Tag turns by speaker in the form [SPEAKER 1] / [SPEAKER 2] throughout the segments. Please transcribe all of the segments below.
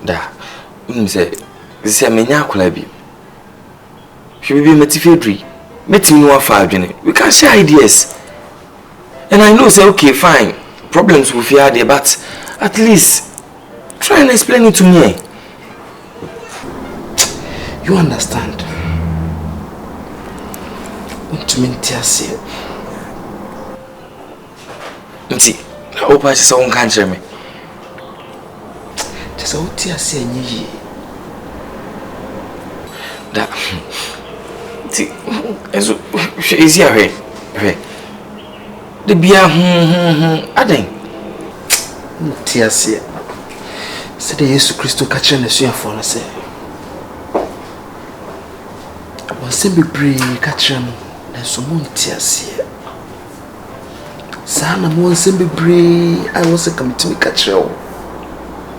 [SPEAKER 1] Da, say menya akola bi. She be motivated. Meeting no afa adwene. We can share ideas. And I know say okay fine. Problems will fear there, but at least try and explain it to me. You understand? To me say. Nti, I hope I just won't catch me. Just out here say ye. That is here. The beer Adjei. Tia say. Say the Jesus Christ catch na so for na say. Won say be pray catch am na so mo tia say. Sana mo say be pray I was a come to me catch am.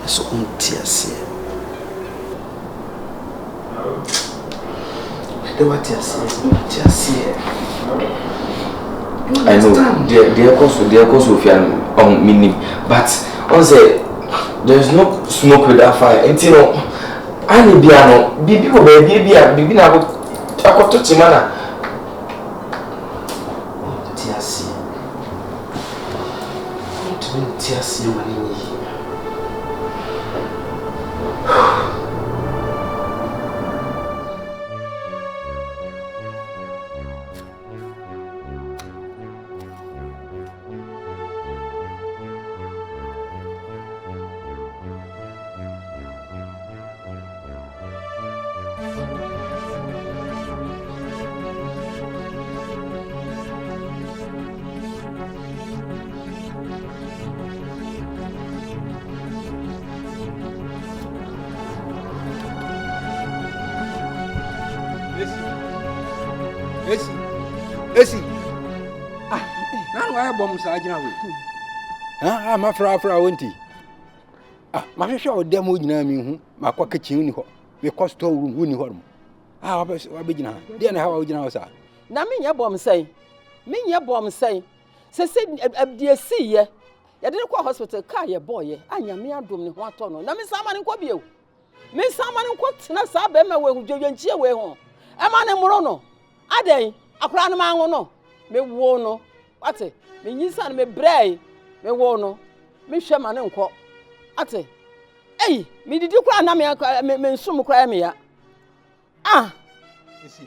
[SPEAKER 1] So on tia say. The what tia say. I know their course on meaning, but on say there's no smoke without fire. Until I need piano, people baby na go touch mana. Tiasi mani.
[SPEAKER 2] I'm after won't my show demo in me, my pocket chimney, because to winning home. How begin? Then how would you know, sir?
[SPEAKER 3] Now, me your bomb say, say, dear see ye. You didn't call hospital car, your boy, and your mere doom, what on. Now, Miss Salmon and Quabio. Miss Salmon and Quat, and I saw them away with you and cheer way home. A man and Morono. Adjei, a crown man or no. Me wono. What's it? Me son me bray. Me wono. Me shaman and quo. Ate. Hey, me did you cry na me sumu cry me ya. Ah.
[SPEAKER 2] Isi.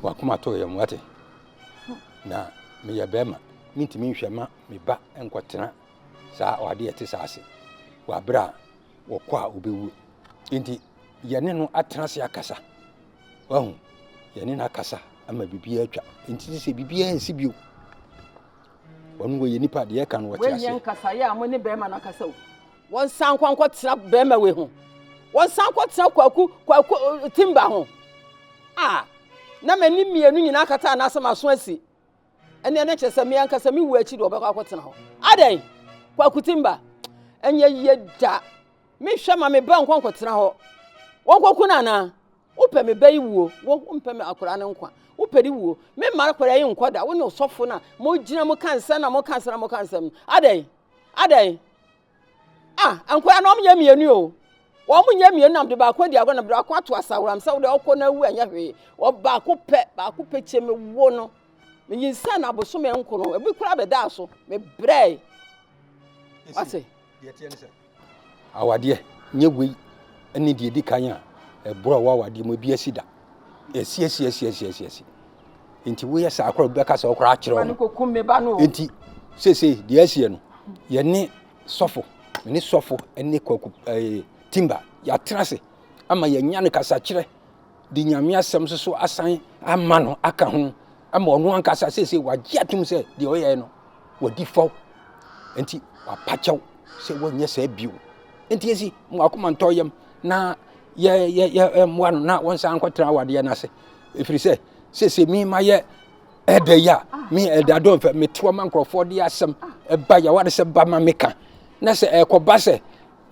[SPEAKER 2] Kwa kuma to ya mwate. Na me ya bema. Minti me hwema me ba enkwatena. Saa wade ete saase. Wa bra wo kwa obewu. Nti yene no atenase akasa. Wahu. Yene na akasa ama bibia atwa. Nti se bibia ensi bio. Wonu ye nipa de kan wo tiase.
[SPEAKER 3] We yen kasa ya mo ne bema na kasa o. Won san kwankwa tira bema we ho. Won san kwa tira kwaku timba ho. Ah, na mani mienu nyina kata na asema so asi. Ene ne chese me yankasa me wu achi de obekwa kwatena ho. Adjei, kwaku timba. Enye ye da. Me hwema me ba nkwankwa tira ho. Won kwaku na na. Upe me bayi wuo, wo umpe me akora ne nkwa. Upedi wuo, me mara kwara yi nkwa wo ne osofo na mo gina mo kansa na mo kansa. Adjei. Ah, ankwa na omye mienu o. Wo munye mienu na de ba kwa di agwa na bra kwa to asawram sa wo de okọ na wu anya hwe. Wo ba ko pe che me wo no. Me yinsa na aboso me nko no, ebi kura be da so, me brei. Ase.
[SPEAKER 2] Ye tie ne se. Awade nye wei ene de di kan a ebro wa awade mo bi asida. Esi. Enti wo ye sa akoro be ka sa okoro a kire wo.
[SPEAKER 3] Ba ko kumme ba no.
[SPEAKER 2] Enti sese de asie no. Ye ne sofo, ne sofo ene kwaku timba ya trase ama ye nya ne kasa kire di nyame asem so asan ama no aka ho ama ono ankasa sese wagye atum se de oye no wadi fo enti wapachew se wonye sa bio enti esi mo akoma ntoyem na ye mo no na won san kwatra wade na se efiri se sese mi ma ye ede ya mi ADOM fe meto ma nkrofo de asem eba ya wade se ba ma meka na se ekoba se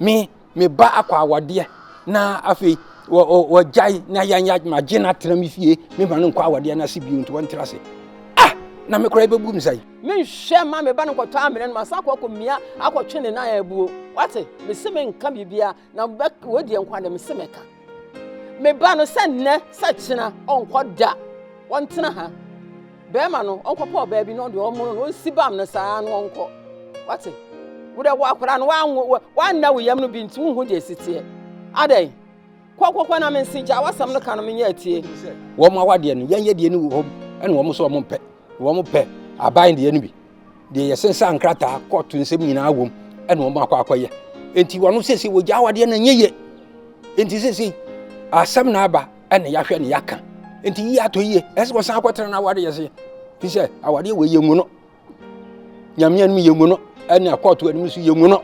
[SPEAKER 2] me ba akwa awade na afi wo jai na yanya magina tram fie me ma no kwa awade na se bi nto won trase na me kora bebu msai
[SPEAKER 3] me hwe ma me ba no kwota amene no masa akọ mia akọtwe ne na abuo wate me se me nka bibia na wodi enkwa na me se me ka me ba no se nne se kyena onkọ da wontena ha be ma no onkọ pa ba bi no de omo no si bam no saa no onkọ wate wo de wo akwara no wa na wo yam no bi nti hu de sitie adai kwa na me nsinja wasam no ka no me nya atie
[SPEAKER 2] wo ma wade no yanye de ni wo ene wo mo so mo pɛ wo mo pɛ aban de ni bi de yesensa nkrata court nsem nyina wom ene wo ma akwaye enti wono sesi wo gya wade na nyeye enti sesi asam na aba ene ya hwɛ ne yaka enti yi ato yi ese wo san akotra na wade yese fi se awade we yengu no nyamnya no yengu no ene court anim so yengu no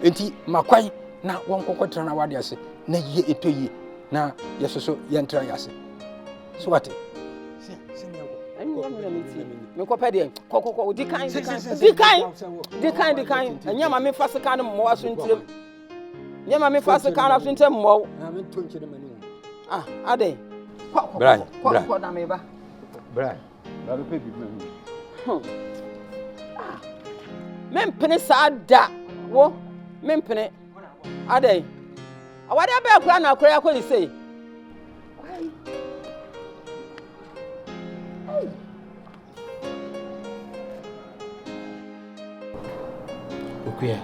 [SPEAKER 2] enti makwan na won kokotra na wade yese na yi eto yi na yesoso yentra yase so wate me ko pede kokoko di kan anyama me fase kan mo waso ntirem nyama me fase kan aso ntirem mo na me to nkyere mani ah ade ko na me ba bra ba pe bi mani me mpene sa da wo me mpene ade awade ba akura na akura yakọ ni sei
[SPEAKER 4] Okoye.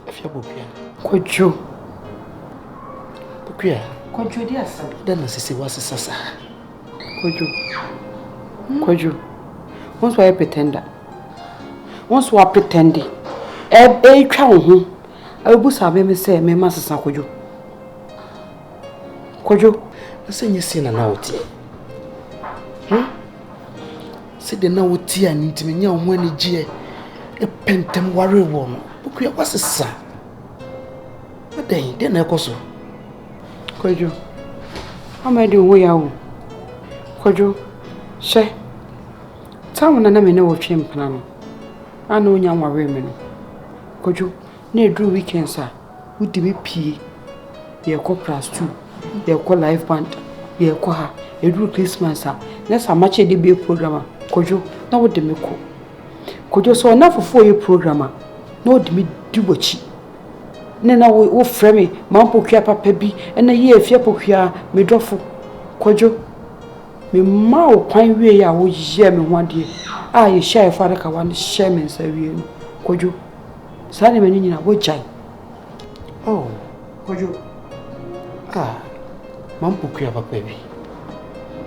[SPEAKER 4] Afia Okoye.
[SPEAKER 5] Kojo.
[SPEAKER 4] Okoye.
[SPEAKER 5] Kojo di asa.
[SPEAKER 4] Dana sisi wasisa.
[SPEAKER 5] Kojo. Once we pretender. Once we pretending. Twa wo ho. Abusa me say me masesa kojo. Kojo.
[SPEAKER 4] Asenye sina na oti. Sede na oti ani ntime nya ho ani gye pentem ware wo no. Okoye wasisa. Adai de na ekoso.
[SPEAKER 5] Kojo. Amadi wo ya wo. Kojo. She. Tawo na me na wo twempana no. Ana onya ware me no. Kojo. Na edru weekends a wudi me pie. Ye ko plus 2. Ye ko live band. Ye ko ha. Edru Christmas a na samache de be program. Kojo. Na wo de me ko. Kojo so na fofo ye program a na wo de me dibochi. Na wo frame mampo kwa papa bi na ye afia pokua me dofo. Kojo. Me ma wo kwan wie ya wo ye me ho ade. A ye share fare ka wan share me nsa wie no. Kojo. Sani meni nyina wo jai.
[SPEAKER 4] Oh,
[SPEAKER 5] Kojo.
[SPEAKER 4] Mampo kwa papa bi.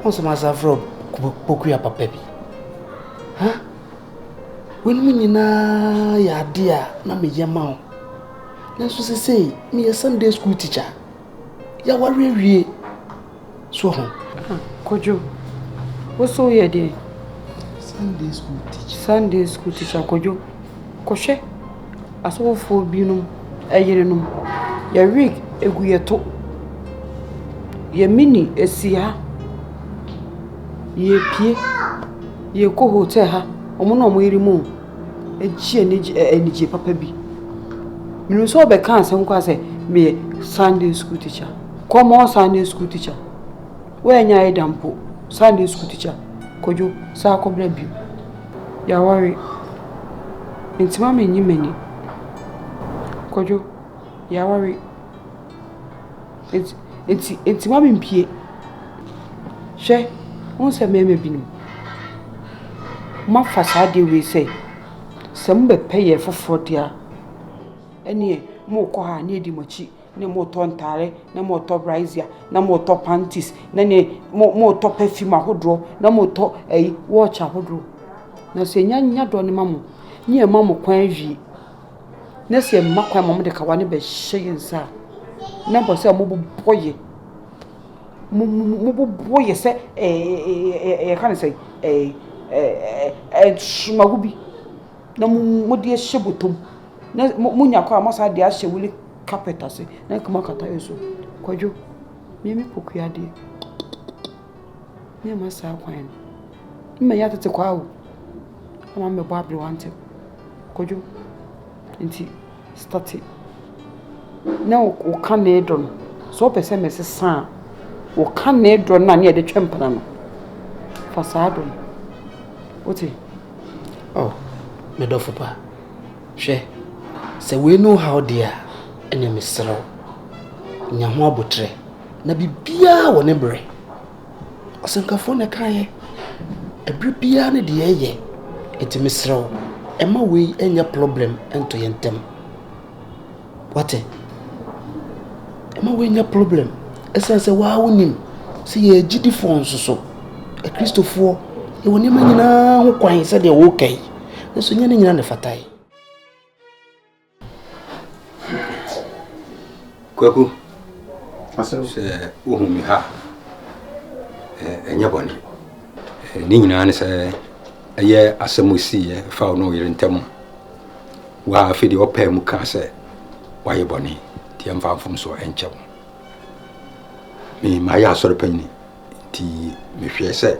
[SPEAKER 4] Onso mazavro pokua papa bi. Ha? When me nyina ya dia na me yema o. Na so say me a Sunday school teacher. Ya ware so ho.
[SPEAKER 5] Kojo. Wo so ye de?
[SPEAKER 4] Sunday school
[SPEAKER 5] teacher Kojo. Koshe. Asofo binum eyerenum. Ya week eguyeto. Ye mini esia. Ye pie. Ye ko hotel ha. Omo na omo yirimu. Eji enije papa bi. Minu so be kan asem kwa se me Sunday school teacher. Come on Sunday school teacher. We nya edampo Sunday school teacher. Kojo sa akobra bi. Ya worry. Intima me nyimani. Kojo ya worry. Intima me mpie. Hwe, won se me binim. Ma fasade we say. Sem be peye foforo dia. Enie mo ko ha na edi mochi ne mo to ntare na mo to brazier na mo to panties na ne mo to perfume ahodro na mo to watch ahodro na se nya do ne mamo nye mamo kwan wi na se makwan mamo de kawa ne be hye nsa na bo se mo boye se kan se sumagubi na mo de hye botom na munya kwa masa de ahye wuli carpet ase na kuma kata yeso Kojo me pokua de me masa kwan me ya tete kwa wo ama me bo abre wante Kojo nti start na o ka na edon so pese me sesa o ka na edon na ne de twempana no Pasado. What?
[SPEAKER 4] Oh, me do pa. Hwe. Say we know how dear ene mesrew. Nya ho abotre. Na bibia wo ne bre. Osenkafo ne kae. Ebre bia ne de ye. Enti mesrew. Ema we enya problem ento yentem. What? Ema we enya problem. Esense wa wonim. Se ye gidi fon so. E Christopher e woni ma nyina ho kwan se de wo kai. Nso nya ne nyina ne fatai.
[SPEAKER 2] Kwaku. Se ohumi ha. Enya boni. Ni nyina ne se eye asamusi ye fa no yire ntem. Wa afidi opa mu ka se wa ye boni. Ti amfa mfum so enchem. Me ma ya soro panyi. Ti me hwe se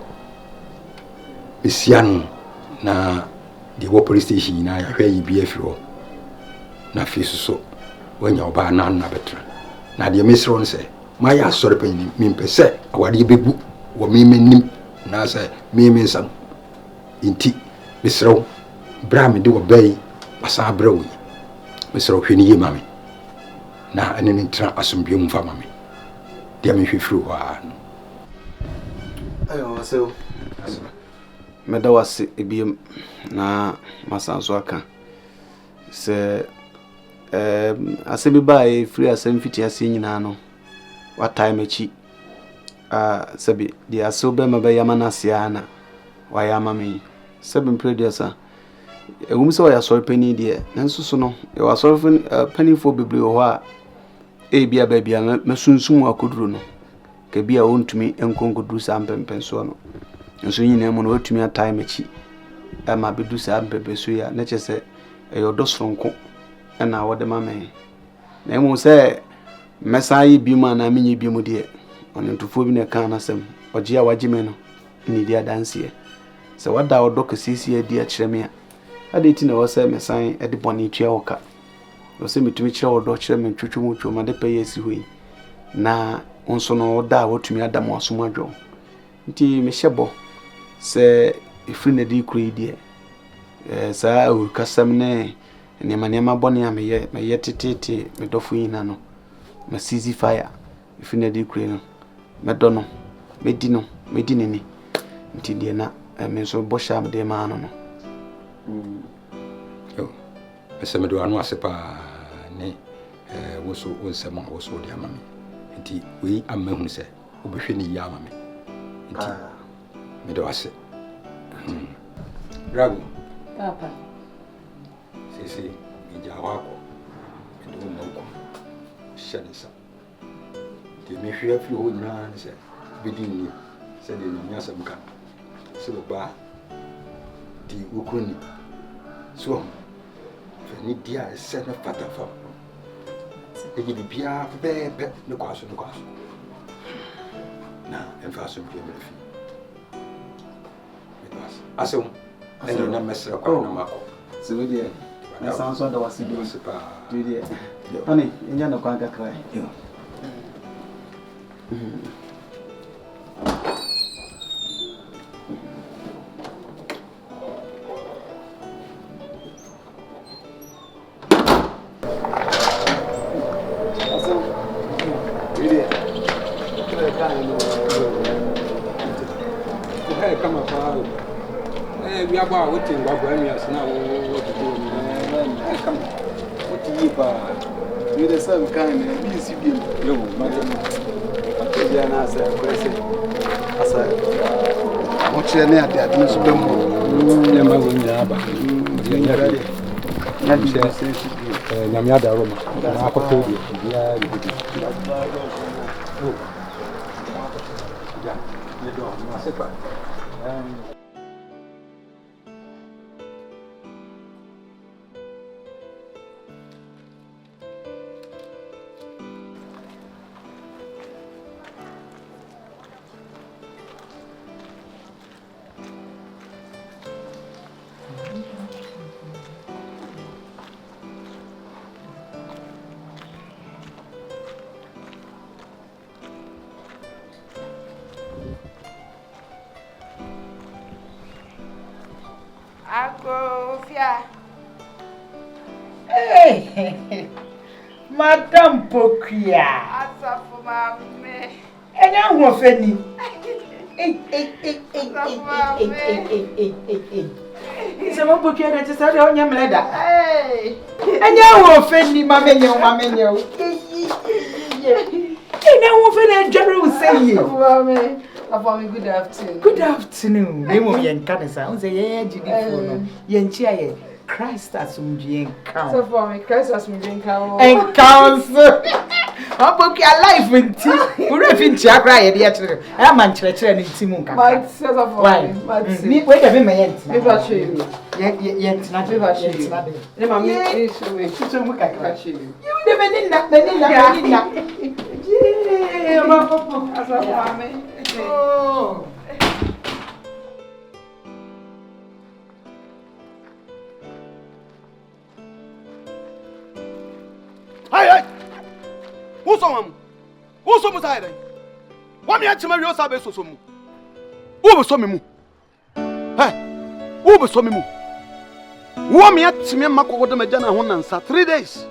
[SPEAKER 2] Isianu na the police station na ya hwe yi bi afiro na fisu so wanya oba na na betra na de mesro no se ma ya sore panyi mi mpese awade bebu wo mi menim na se mi nsam inti mesro bra me de wo bai asa bra wo mesro hwe ni yema me na ene ni tra asombiom mfa ma me de me hwe wa
[SPEAKER 4] ayo so meda wase ebiem na masanso aka se asebi bae free asem fiti ase nyina no what time echi sebi di aso be ma be yama na sia na wa yama me sebi producer ewum se wa ya sori pani de nanso so no e wa sori pani fo bebre ho a e bia ba bia mesunsum akoduro no ke bia wontumi enkonkoduru sa mpempenso no nso nyina mu no watumi atime echi ama bedu sa mpempenso ya na chese e yodosronko na wode mame na emu se mesayi bi mu na menye bi mu de onentufo bi na kan na sem oje a wagime no ni dia danse se wada odok sisi adi a kireme a ade ti na wo se mesan e de boni twa woka wo se mitumi kire wo do kireme twetwu mu twoma de peye si hoi na onso no da wotumi adam asom adwo nti me hyebo se ifri na di kuri die sa o kasam ne nema boni a meye tititi me dofo yina no ma sisi fire ifri na di kuri no me do no medi ni nti die na me so bo sha me de ma no
[SPEAKER 2] yo ese me do anu asepa ne wo so onsema wo so de amame nti we amahunu se obehwe ni ya amame nti me do ase Ragu
[SPEAKER 5] Papa
[SPEAKER 2] sisi ija wako me do mo ko shanisa ti me hwe afi ho nyina ne se bidin ni se de ni nyasam ka se ba di ukuni so fe ni dia se na fatafa e gi bia bebe ne kwaso na enfaso bi me fi aso ene na mesra kwa na mako
[SPEAKER 4] sibidi na sanso da wasibi didi ani enya na kwa kakra yo
[SPEAKER 2] we are about what in Wagwamias now. What to do? Come, what to you by you the same kind of easy bill. No, madam. I said, I said, what's your name? That Mr. Bumbo. Never win the Abba. Yamiada Roma. I told you. Yeah, you do.
[SPEAKER 3] Kofia.
[SPEAKER 4] Hey, Madam Pokia.
[SPEAKER 3] Asa for mame.
[SPEAKER 4] Enya ho fani. Isa mo Pokia na tsa de onya mleda.
[SPEAKER 3] Hey.
[SPEAKER 4] Enya ho fani mamenyo. Enya ho fani general say.
[SPEAKER 3] Mame. Afami, good afternoon.
[SPEAKER 4] Good afternoon. Name of yen kanisa. On say ye jidifo no. Yen chia ye Christ asumdie encounter.
[SPEAKER 3] So for me, Christ asumdie
[SPEAKER 4] encounter. Aboki alive nti. Ure fi nti akra ye de akere. I am ankyerɛkyerɛ ne nti mu nkaka.
[SPEAKER 3] My says for me.
[SPEAKER 4] Me wait a minute yen nti.
[SPEAKER 3] Me ba show you.
[SPEAKER 4] Yen nti na be ba show you.
[SPEAKER 3] Ne ma me show me.
[SPEAKER 4] Tutu mu kakra.
[SPEAKER 3] Show you.
[SPEAKER 4] You de menina. Yeah, ma popo.
[SPEAKER 3] Asa for me.
[SPEAKER 4] Oh.
[SPEAKER 6] Hey! Who's on? Who's on side? What me actually you sabe so mu? Who be so me mu? Hey! Who be so me mu? What me actually me makoko de majana ho nansa 3 days.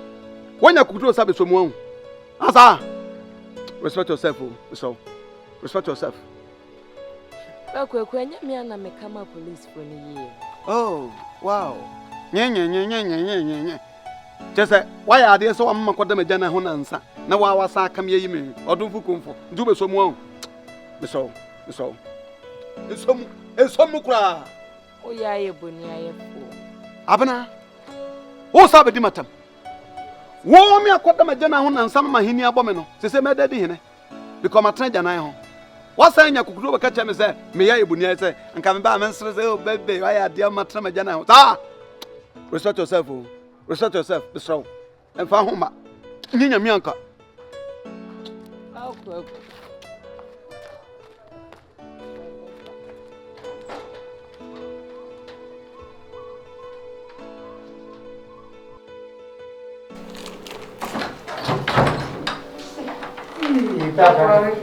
[SPEAKER 6] When you could sabe so mu. Asa. Respect yourself, so. Respect yourself. Oh, wow. Nye. Just say, why are they so amakwada majana ho nansa? Na wa wasa kam ye yime. Odunfu kumfo. Ndube so mu. So. Esomu kura.
[SPEAKER 7] O yaye boni aye fo.
[SPEAKER 6] Abana. Wo sabe di matam. Wo me akwada majana ho nansa ma hini abome no. Sese me dadi hene. Because my train jana ho. What say nya kukuru be kacha me say me yaye boni aye say nka me ba me nsere say oh baby why are they matra majana ho. Ta. Respect yourself. Respect yourself, Mr. And for whom? Nina Mianca.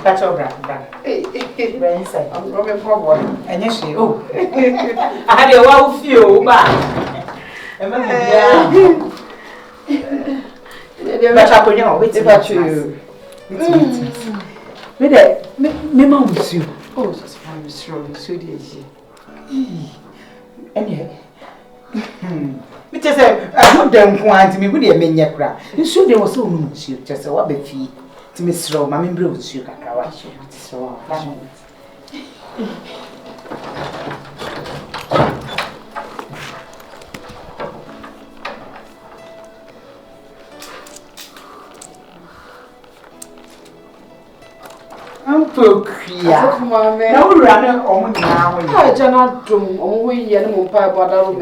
[SPEAKER 4] That's all right. Hey, I'm going forward. And yes, oh, I had a wow few, but. But I could know, wait about you. Me mom was you. Oh, that's fine, strong, so dear. And yet, me just say, I don't them want me with a mania crack. You should there was so much, just a wabby fee to Miss Rowe, my member was you, Kakawashi. So, Pokia. Now we run on now.
[SPEAKER 3] I cannot do on we and more pie about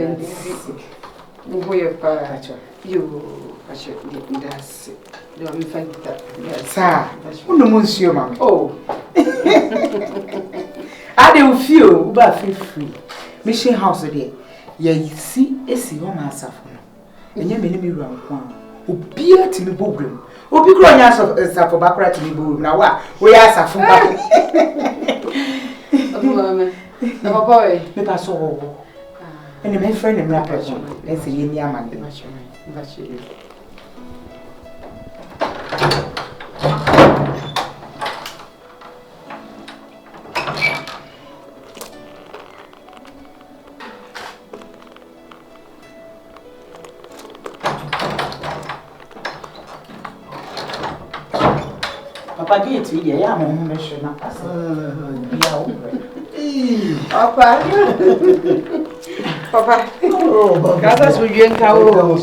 [SPEAKER 3] you. I should get me that's it. Don't me find that.
[SPEAKER 4] Yes, sir. No monsieur, ma'am.
[SPEAKER 3] Oh,
[SPEAKER 4] I don't feel but feel free. Mission house there. You see, it's your master. And you may be wrong. Who beer to me program. Obi kro nya so for bakra to me bu na wa we asafo ba
[SPEAKER 3] mama na papa we
[SPEAKER 4] me pa so wo ene me friend me apperson e se ye ni amande Papa get you ya mo mo measure na pass.
[SPEAKER 3] Papa. Papa.
[SPEAKER 4] Oh,
[SPEAKER 3] Casa sujen ka o.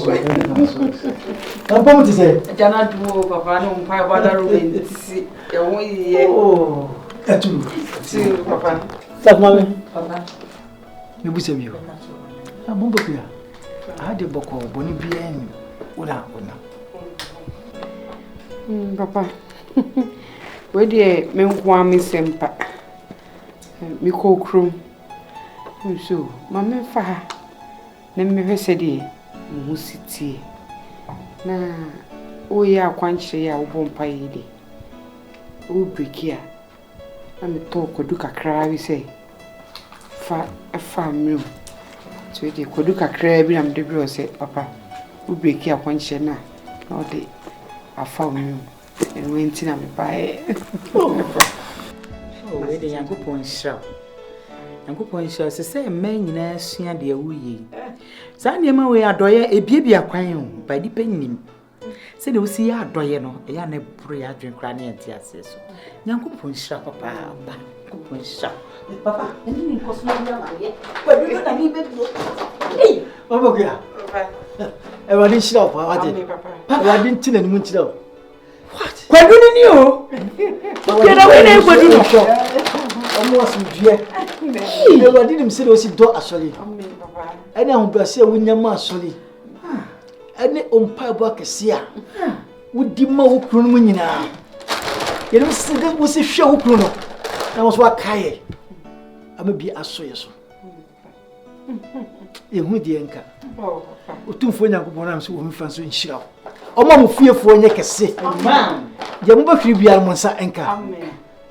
[SPEAKER 4] Papa mo ti say.
[SPEAKER 3] Jana du papa no mpa ba da ro benti. E won ye.
[SPEAKER 4] Oh, atu.
[SPEAKER 3] Si papa.
[SPEAKER 4] Sak mama.
[SPEAKER 3] Papa.
[SPEAKER 4] Me bu se mi o. Ah, mo bo kuya. Ah, de boko boni bia ni. Una.
[SPEAKER 5] Papa. Where dear men want me sempa. Me call crew. So, Mamma Fa. Never said ye, Musity. Na, oh, ya, quanche ya, won't pay ye. Oh, break here. I'm a talk or do a cry, we say. A farm room. So they could look at crab and the girl said, Papa, we break your punch now. No, they I found you and went in and buy.
[SPEAKER 8] Oh, where the young point shall. Young point shall say, man, in a senior dear wee. Sandy, we are doyer a baby acquiring by depending him. Say they will see our doyer, a young prayer drink cranny and tears. Young point shall, Papa, point shall. Papa, and you cost no young, but you don't need baby. Oh, yeah. I didn't show up. I didn't tell anyone to know. What? Why didn't you? Get away with you. Almost, dear. I didn't say was it actually. And I'm going to say, when your master, and umpire work is here. Would the more crooning now? You don't say that was a show chrono. I was what Kaye. I may be a soyas. You would the anchor. Two for young ones who will fancy in show. Oh, Mamma, fear for a neck, say, man. Yamma Cribia Monsa anchor.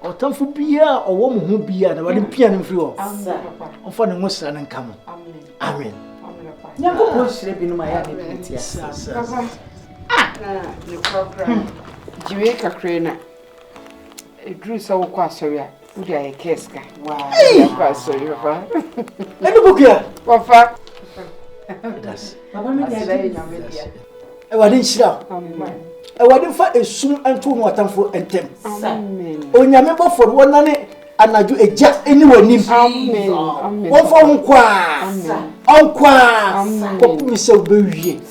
[SPEAKER 8] Or time for beer or woman who be at a piano floor. I'm finding most and come. Amen. Never was sleeping in my head. Yes,
[SPEAKER 5] The program. Jamaica Crane. It drew so quite sorry. Would I kiss? Wow, sorry, Papa.
[SPEAKER 8] And the book here.
[SPEAKER 5] Papa.
[SPEAKER 8] I didn't shout. I didn't fight a soon and 2 more time for and 10. On your member for 1 night, and I do a jack anyone named one for Unqua, me so very.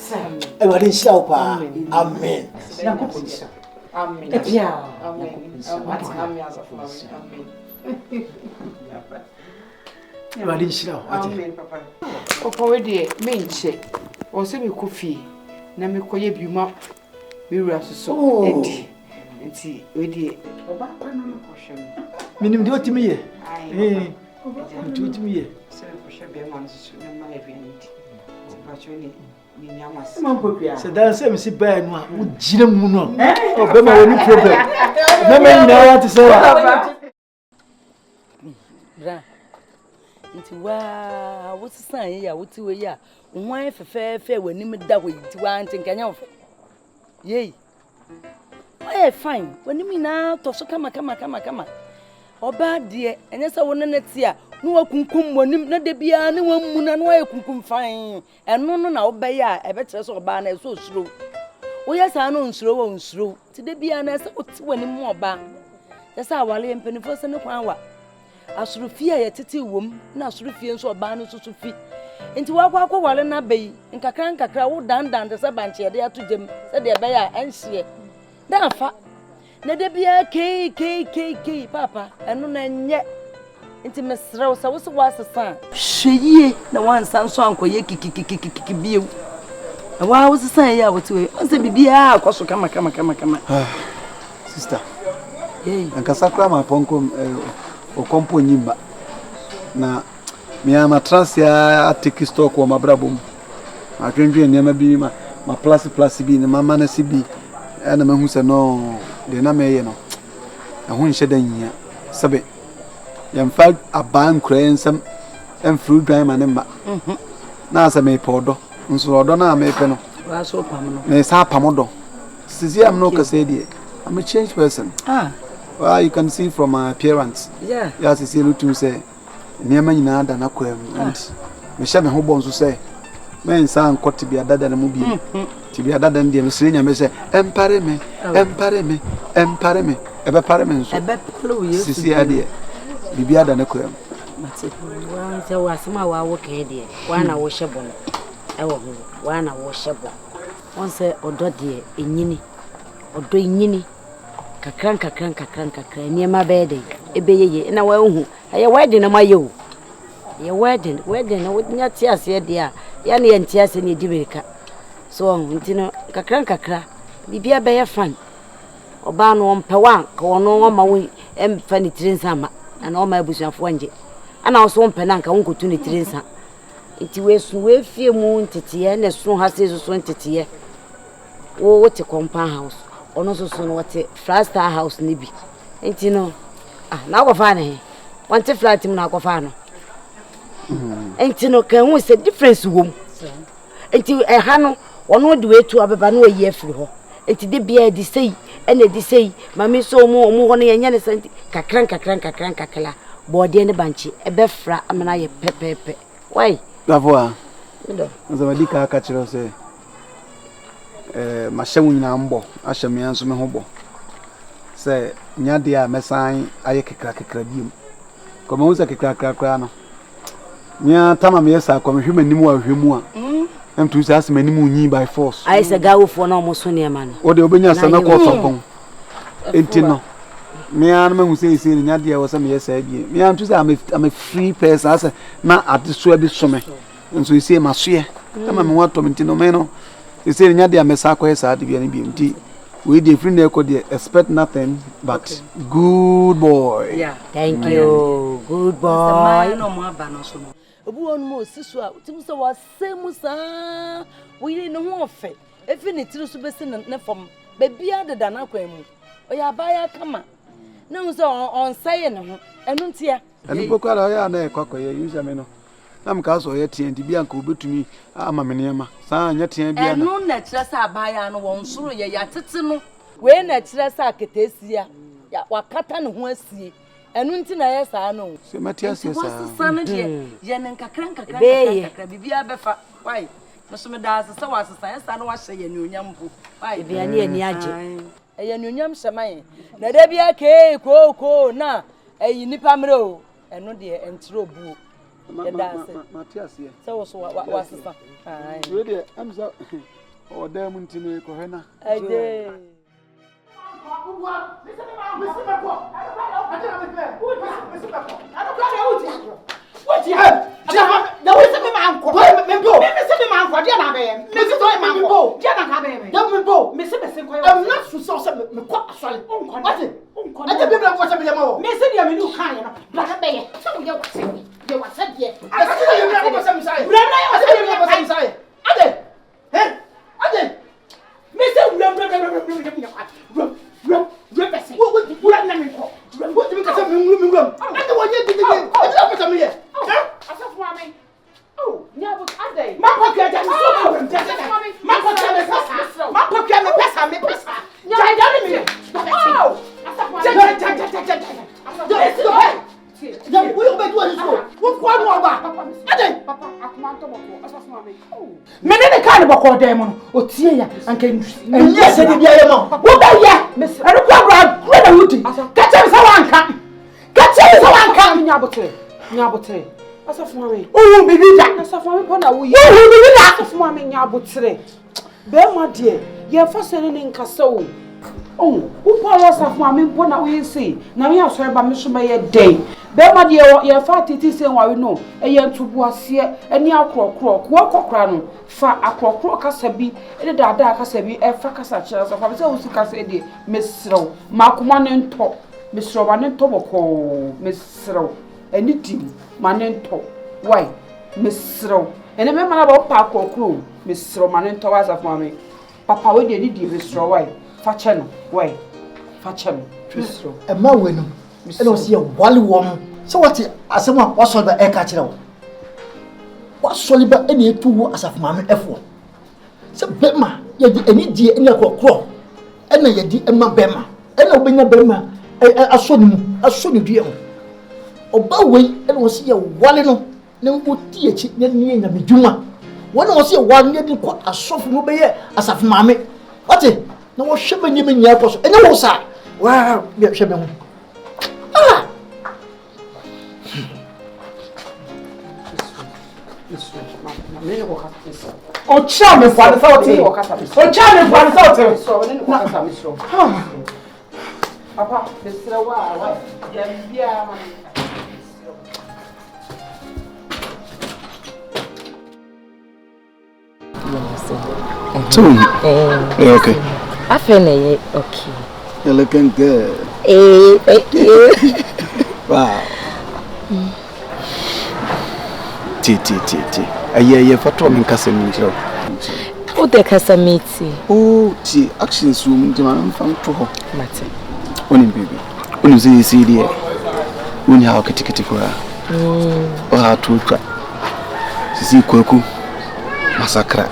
[SPEAKER 8] I didn't shout. Amen. I didn't shout.
[SPEAKER 5] Okoye de menche o se me kofi na me koye biuma me wura so edi nti we de oba pa no no kohwe
[SPEAKER 8] minim de otimi ye otimi ye
[SPEAKER 5] se kohwe be ma so na ma e bian nti ba choni ni nyamase
[SPEAKER 8] ma mpokua se dan se me si ba enu a wo jira mu no o be ma woni problem na me nyina wa te se wa
[SPEAKER 3] bra nti wa wo sisan ye ya wo ti we ya nwan fefefe wani me da wo ti wa nti nkanya wo ye oye fine wani mi na to so kama oba de enye se wo ne ti a no wa kunkum wani na de bia ne wa mu na no wa kunkum fine eno no na wo be ya e be tere so oba na so osuro wo ya sa no nsuro wo nsuro ti de bia na se wo ti wani mu oba ya sa wale mpenifo se ne kwan wa asurufia ya tete wom na asurufia nso oba no so fi enti wakwa wale na bei nkakra wo dandan de se banche de atugem se de be ya enhie da fa na de bia kei papa eno na nye enti mesrew se wo se wasesa hweyie na wansan so ankoye kikikikiki biu na wa wo sesa ya wo tiwe onse bibia akoso kama
[SPEAKER 6] sister nkasakra ma ponko okompo nyimba na miama transia atiki stock wa mabrabom atwendwe niama bi ma plus bi na mama na sibi ana mahu se no de na meye no ehun hye da nyia sabe yamfa aban krensam emfru dwan ma ne ma na asa me podo nso odo na me pe no
[SPEAKER 3] wa so pam no
[SPEAKER 6] na sa pam do sisi am no ka say die I'm a changed person. Well, you can see from my appearance.
[SPEAKER 3] Yeah.
[SPEAKER 6] Yes, you see, look to say, near me na da na kwem and me sha me ho bon so say men san kwoti bia dada na mu bi ti bia dada ndie me sire nya me say empare me ebe pare me nso
[SPEAKER 3] ebe palo yesu
[SPEAKER 6] sisi ade bibia da na kwem
[SPEAKER 3] mate
[SPEAKER 9] wa se wa sema wa wo kan de wa na wo hyebo no e wo ho wa na wo hyebo won se odo de enyini odo enyini kakran niema bede ebeyeye na wa hu aye wedding na maye o ye wedding na wonya ti ase de a ya na ye nti ase ne dibirika so ntino kakra bibia be ye fan oba no mpewan ka wono wo ma wo emfa ni tirinsa ma na o ma abusuafo nje ana wo so mpe na nka wo nkotu ni tirinsa nti we fie mu ntete na so ha se so ntete wo te compound house ono so no wote flat star house ni bi enti no na go fa ne wante flat mu na go fa no enti no kan hu say difference wom enti ha no ono de wetu abeba no ayi afiri ho enti de bia di sei ene di sei mami so omo ho no yenya ne senti kakran body ne banchi ebefra amana ye pepepe why
[SPEAKER 6] Lavoa Nzamadi ka aka kire se mahyewu nyina mbo ahyem yanso me ho bo se nyade a mesan aye kekra biem koma wo se kekra no nya tama me yesa akwa mehwe manimu ahwemu a emtu se asema manimu nyi by force
[SPEAKER 9] ai se gawofo na omoso ne ma no
[SPEAKER 6] o de obenya sana ko sopon enti no me an me hu se nyade a wo se me yesa biem me an tu se am a free person asa na adeso abi some nso isi masoe tama me wato enti no me no isi nyade a mesa akwa yesa ade bia ne biem ti we dey free na they expect nothing but good boy.
[SPEAKER 9] Yeah, thank you. Good boy.
[SPEAKER 3] No more banos. Obu onu mo siso a timu se wa semu sa we no ho ofe efi ne tiri so besi ne fom ba bia deda na kwan mu oya baya kama na hu se on saye ne ho enu ntia
[SPEAKER 6] enu pokwala ya na ekwakoye yuja me no na mka so ye tie ndi bia nka obetumi ama me nema sa anya tie bia na
[SPEAKER 3] enu na kire sa baya no won soro ye ya tete no we na kire sa ketesia ya wakata ne ho asie enu nti na ye sa no
[SPEAKER 6] se matia se sa
[SPEAKER 3] sa no de ye ne kakran bibia befa why no so me da sa wa sa ye sa no wa hye ye ne onyampo why
[SPEAKER 9] bibia ne ani age
[SPEAKER 3] ye ne onyam hyeman na da bia ke ko na ayi nipa mre o enu de entro bu
[SPEAKER 6] Matias here.
[SPEAKER 3] So what's the
[SPEAKER 6] Ready, I'm so or damn to ko hena.
[SPEAKER 3] Adjei.
[SPEAKER 4] What you have? The way some man go. Mr. Man for Diana Bay. Mrs. Man go. Diana Bay. Don't go. Mr. I'm not so sorry. Sorry. What is? I don't know what I'm doing. Mr. Yaminu Khan. Black Bay. So you were said here. I said you never some side. I said Adjei. Hey. Adjei. Mr. Menene kan boko demon o tie ya anka enye se de bia ye mo wo ba ye ere kwa bra na wudi ka che se wanka nyabotre asafu mame o bibi da asafu mame pona wo ye o bibi da asafu mame nyabotre be ma de ye fa sene ni nkasa o wo pa asafu mame pona wo ye sei na me asore ba me so ba ye dey be ma de ye fa titi se nwa we no e ye ntubu ase eni akrokro ko kokra no fa akrokro kasa bi e da kasa bi e fa kasa kira so fa se wo si kasa e de mesrew makoma ne nto mesrew ba ne nto boko mesrew eni tim ma ne nto why mesrew ene me mana ba pa akrokro mesrew ma ne nto wa za fa me papa we de di mesrew why fa che no why fa che no mesrew e ma we no e no se wali wom so what asema wasol ba e ka kire wo wasol ba e na etu wo asafu mame efo se bema ye di eni die eni akrokro e na ye di ema bema e na obenya bema asoni due ho oba we e na wo se ye wali no na wo ti echi ne ne nya medwuma wona wo se ye wali ne di ko asofu no be ye asafu mame wate na wo hwe ba nyime nya ko so enye wo sa wa bi hwe be ho
[SPEAKER 5] O chame fwa sauti. O chame fwa sauti. So ne ko kasa misro. Papa, desira wa ya man.
[SPEAKER 6] Okay.
[SPEAKER 7] I feel okay.
[SPEAKER 6] You're looking good.
[SPEAKER 7] Thank you.
[SPEAKER 6] Wow. Ti. Aye photo me kasa mi njiro.
[SPEAKER 7] O de kasa meti.
[SPEAKER 6] Oh, ti actions so mu ndima fam to ho.
[SPEAKER 7] Mate.
[SPEAKER 6] Oni baby. Oni see there. Oni ha kitikiti kura. O ha to twa. Sisi Kwaku massacre.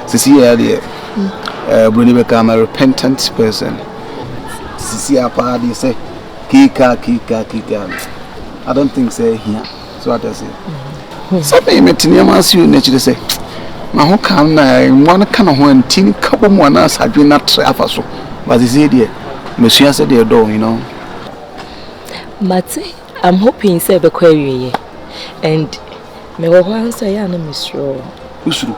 [SPEAKER 6] Sisi area Bruni become a repentant person. Sisi apa they say kika. I don't think say here. So what I say. Something metini amasu nature say. Ma ho kan na one kind of one tin couple more na sadwina trafa so. But this idea Monsieur said they do, you know.
[SPEAKER 7] But I'm hoping say be query and me wo wan say ya na misro.
[SPEAKER 6] Usuru.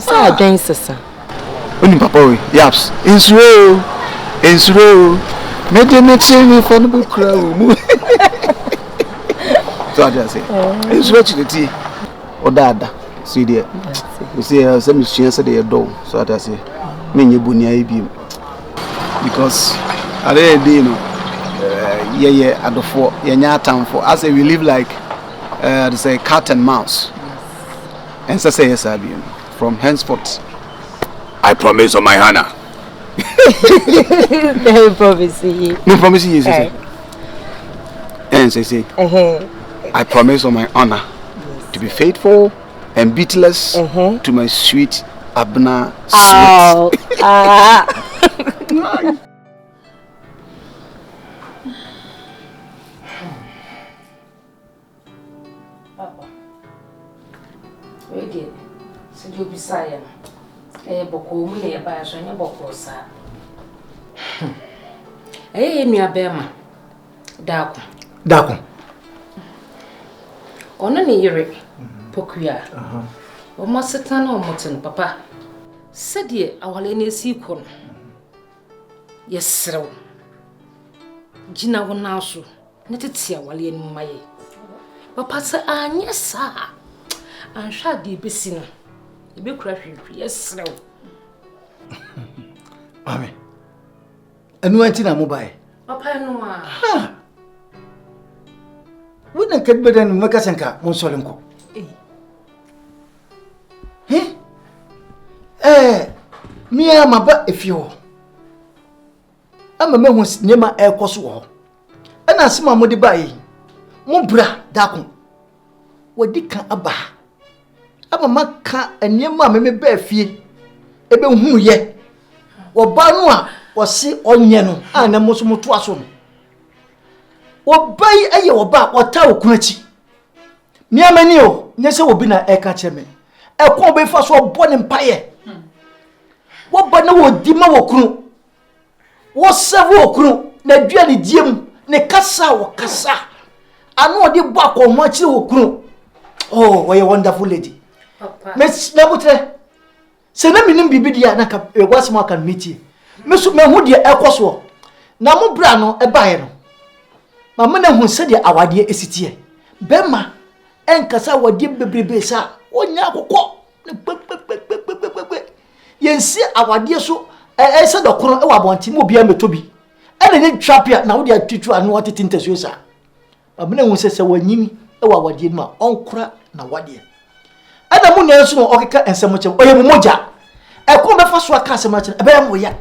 [SPEAKER 7] Say Adjei sesa.
[SPEAKER 6] Oni papa we. Yaps. Insuro. Me dey make me for no be kra mu. So I just say. Insuro chiti. Odada. See there. You see some Monsieur said they do. So I just say. Me nyebu nia ibi. Because at the end, you know, at the four, for as we live like they say cat and mouse. And so say yes, from henceforth, I promise on my honor.
[SPEAKER 7] No promise you.
[SPEAKER 6] No promise you, say. And say, I promise on my honor to be faithful and beatless to my sweet Abna.
[SPEAKER 7] Oh,
[SPEAKER 5] Papa, wait, so you'll be silent. A book will be a bash and a book or sa. Eh, near Berma.
[SPEAKER 4] Dako.
[SPEAKER 5] On an ear, Pokuya. O must sit on Morton, Papa. Said ye, our lady sequel. Yes, sir. Gina will now so. Let it see while in my. Papa said, yes, sir. And shall be busy. You be crashing, yes, sir.
[SPEAKER 4] Amen. And went in a mobile.
[SPEAKER 5] Papa, no,
[SPEAKER 4] ha. Wouldn't get better than Makasanka, Monsolenko. Me am about if you. I'm a man who's near my air cost wall. And I see my muddy by Mubra, Dakon. What did can abba? I'm a maka and near mamma may bear fee. Ebe who ye? Or Banua was see on Yano and a Mosumotuason. Or buy a year about what tower quenchi. Near Manio, Nessa will be an air catcher me. A combe fast or born empire. What banner would Dima Wokru? What several crew, ne dually diem, ne cassa or cassa. I know the back or much you crew. Oh, what a wonderful lady. Miss Nabutre. Say, let me be the Anaka, a was mark and meet you. Miss Mahudia Elcoswo. Namu Brano, a buyer. My mother who said our dear is it here. Bema, and Cassa were dear baby besa, or Yako. Yen see our dear so. I said the corner of one team will be a metobi. And I didn't trap yet now. They are teacher and what it interests you. A man who says, when you know what did my uncle now what dear. And the moon also Oka and so much of Moja. I come back for so cast a match. A bear moya.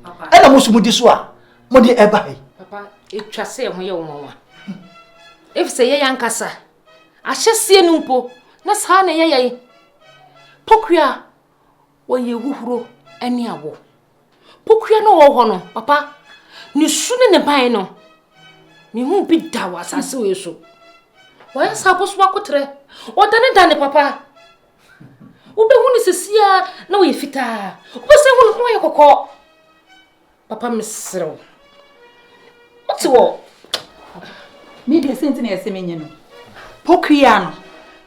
[SPEAKER 4] And I must move this one. Money ever.
[SPEAKER 5] Papa, it just say when you mama. If say young cassa, I shall see a numpo. That's Hannah yay. Pokia, when you woo any abo. Pokia no honor, Papa. Ni soon in the pine no. Me won't be dawas as so. Why is suppose wakotre? What done Papa? Ube who is a no ifita. What's the one who call Papa Miss Row? What's all?
[SPEAKER 8] Media sentinel seminino. Pokiano.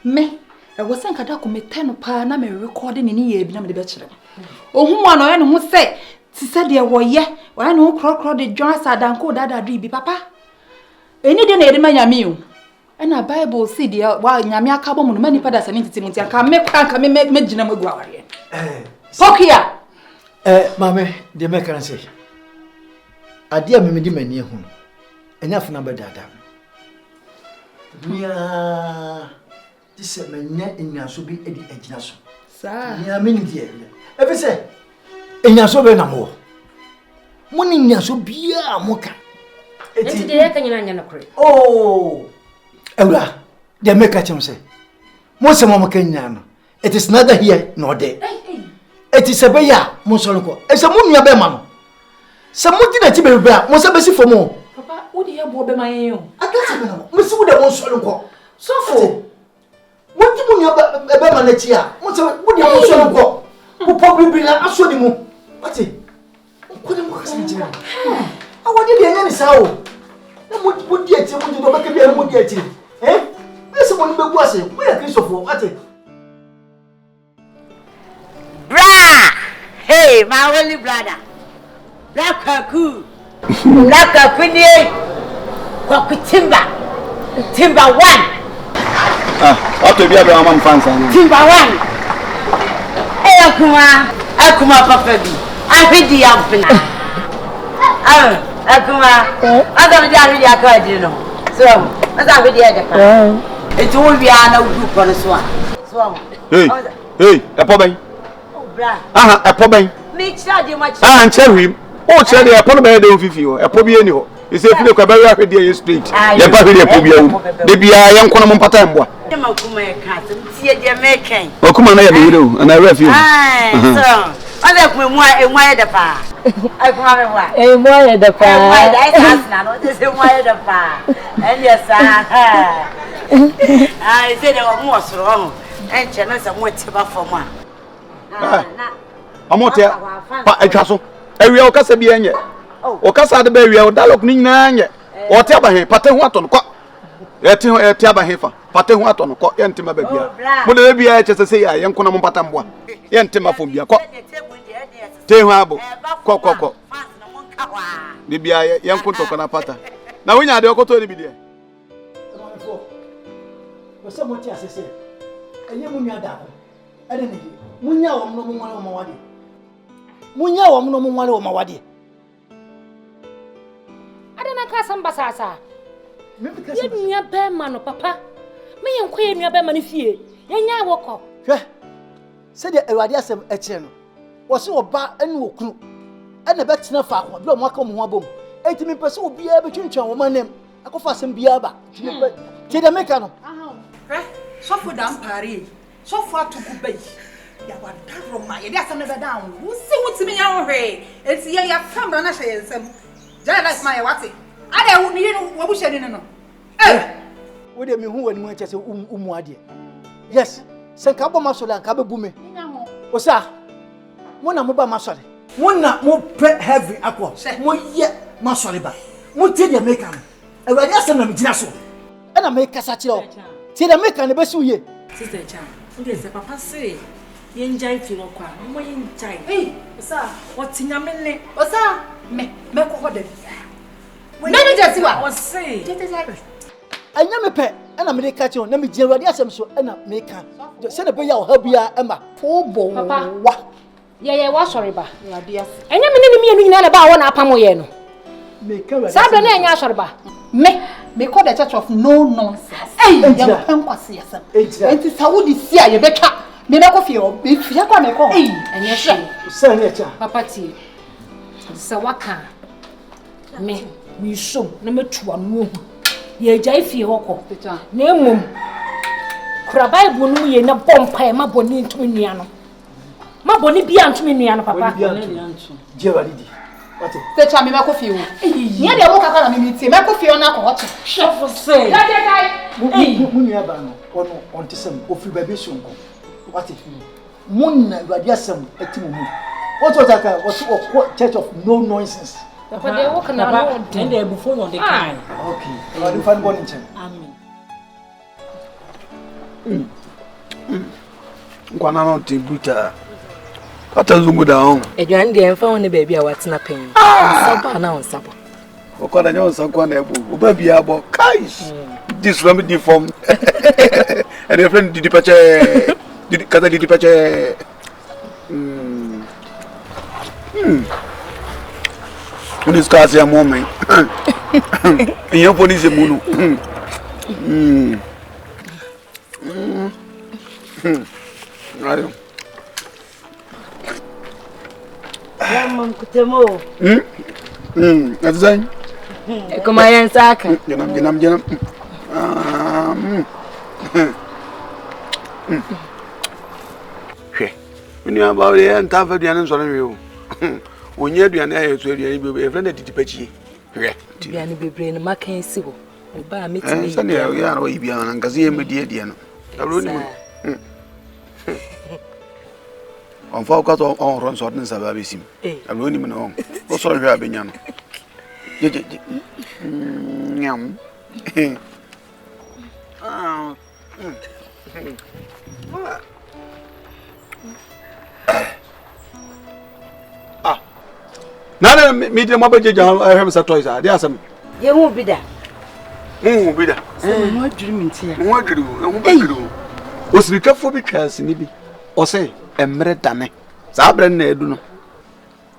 [SPEAKER 8] Me, I was saying Kadako me 10 pa na me recording in ye be na me bachelor. Oh, who one or who say, said there were ye, or I know crow the John Sadanko dada dribi, Papa. Any day, my meal. And a Bible see dear, while Yamia Cabon, many padas and intimacy, and can make Jinamo Guardian. Pokia!
[SPEAKER 4] Mamma, the mechanic say. I dear me, near whom. Enough number data. Yeah, this is my net in Yasubi Eddie Ednaso. Sir, near me, dear. Ever say, in Yasobe no more. Money Yasobia Moka.
[SPEAKER 5] Enti de yaka nyina nya nokre.
[SPEAKER 4] Oh. Ewra, they make a chance. Most of them can. It is neither here nor there. It is a bear, Monsolco. It's a moon ya beman. Some moon did a tibble bear, most of for more.
[SPEAKER 5] Papa, what do you have over my own?
[SPEAKER 4] I can't Miss Wood Monsolco. So for what do you have a beman at here? What's a wood Monsolco? Who probably bring a swim. What's it? Couldn't work. I wanted the enemy sow. What would you tell me to make a bear would get it? Eh? There's someone who was it. Where Christopher? What's it?
[SPEAKER 9] Bra! Hey, my only brother. Black Kaku. Black Kakuni. Kwaku Timber. Timber 1.
[SPEAKER 6] What to be a man fans?
[SPEAKER 9] Timber 1. Hey, Akuma Papa. I read the Ampina. Akuma. I don't know what you know. So, let's have the other. It will be an old group on this one. Hey,
[SPEAKER 6] a pobbing. A pobbing.
[SPEAKER 9] Make sure you much.
[SPEAKER 6] Ah, and tell him. Oh, tell the upon bed of you, a pobby anyhow. It's a look a very rapid day street. The Papi, the Bia, young Conamon Patambo. Okuma na ya biru, and I review.
[SPEAKER 9] So, I left me why the pa. I come why.
[SPEAKER 7] Why the pa?
[SPEAKER 9] Now, this is why the pa. And yes, I said there were more strong. And channel some more table for one.
[SPEAKER 6] I'm not here. A castle. A real Casabian. O Casa de Berry, or Dalok Nina, or Tabahe, Patehuaton. Tabahefa, Patehuaton, Yantima Baby. Would there be a chance to say, I am Conamon Patamboa, Yantima Fumbia, Tehuabo, Coco, Libia, young Punto Canapata. Now we are the Okoto Libia.
[SPEAKER 4] Someone just said, a young Munya, I didn't hear. Munya, no more Mawadi. Munya, no more Mawadi.
[SPEAKER 5] I don't know some basasa. You near bear man, papa. Me and Queen near bear manifie. Yanya walk up.
[SPEAKER 4] Said the Eradiasem Etchen was so bad and no crew. And the best enough for blow Macom Wabum. 80 person will be able to change my name. I go for some biaba. Tell the mechano.
[SPEAKER 8] So for damn Paris. So far to good base. Ya wa that from my that's another down. Who see what's me out here? It's ya from Branash some just like my what it. I don't need what we said no. Eh.
[SPEAKER 4] What do you mean who and when just umwadi? Yes. Sankabo Masola and Kabe Bume. Osa. Mona Muba Masole. Mona mo pre heavy aqua. Mo ye Masoliba. Mo tell the American. I will just send them to and I make Cassacho. Tell the American the best you.
[SPEAKER 5] Sister Chan. Yes, Papa say. Yenjai filo kwa. Mo yenjai. Hey, osa. What's in your minute? Osa. Me ko hode.
[SPEAKER 8] Manager siwa.
[SPEAKER 5] Was say.
[SPEAKER 4] I never pay, and I make catch on. Let me generally ask him so, and I make her. Send a boy out, help you, Emma. Poor boy. Papa.
[SPEAKER 5] Yeah, was sorry, ba. And you mean me about 1 apamoyeno.
[SPEAKER 4] Make her.
[SPEAKER 5] Saturday, and Yasharba.
[SPEAKER 8] Me call the church of no nonsense. Hey, young Quasias. It is how would you see a better? Me not feel if you come and call. And yes,
[SPEAKER 4] sir,
[SPEAKER 5] Papa tea. So what can me? We show number 2 and ye jai fi hoko na mum kura bible no ye na bompa ma boni ntumi nuano ma boni bia ntumi nuano papa
[SPEAKER 4] jewa didi what
[SPEAKER 8] say cha me ko fi wo ye de wo kaka na me tie me ko fi ona ko hoche
[SPEAKER 5] chef say
[SPEAKER 4] munya ba no ono ontisem ofi ba bi sonko what munna radiasem atimu mu what was that church of no nonsense.
[SPEAKER 5] Papa, they walk on and they before on the kind.
[SPEAKER 4] Okay. Well, you find one in China.
[SPEAKER 5] Amen.
[SPEAKER 6] Guanano Tibuta. What a zoom down.
[SPEAKER 7] A young girl found the baby. What's not paying? Supper now, supper.
[SPEAKER 6] What can I know? Some baby about Kais. This remedy from and a friend did departure. Did Kata departure. This cause a moment. Your police muno.
[SPEAKER 9] Lamon Kutemo.
[SPEAKER 6] Adjei.
[SPEAKER 7] Kumayen saka.
[SPEAKER 6] Jenam. Hwe. When you about the end of the answer you. When you do an air to a friend at the Pachi.
[SPEAKER 7] Biani be brain making sibo. Oba meet me.
[SPEAKER 6] Sunday, we are Ibian and Gazia Median. On focus on runs on Sababisim. I'm running on. What's all you have been young? Yum. Now, meet the mobile I have some toys. There are some.
[SPEAKER 9] You won't be there.
[SPEAKER 6] Who be there?
[SPEAKER 5] No dreaming here.
[SPEAKER 6] What do you? Was we careful because maybe or say, a meretane. Sabran Neduno.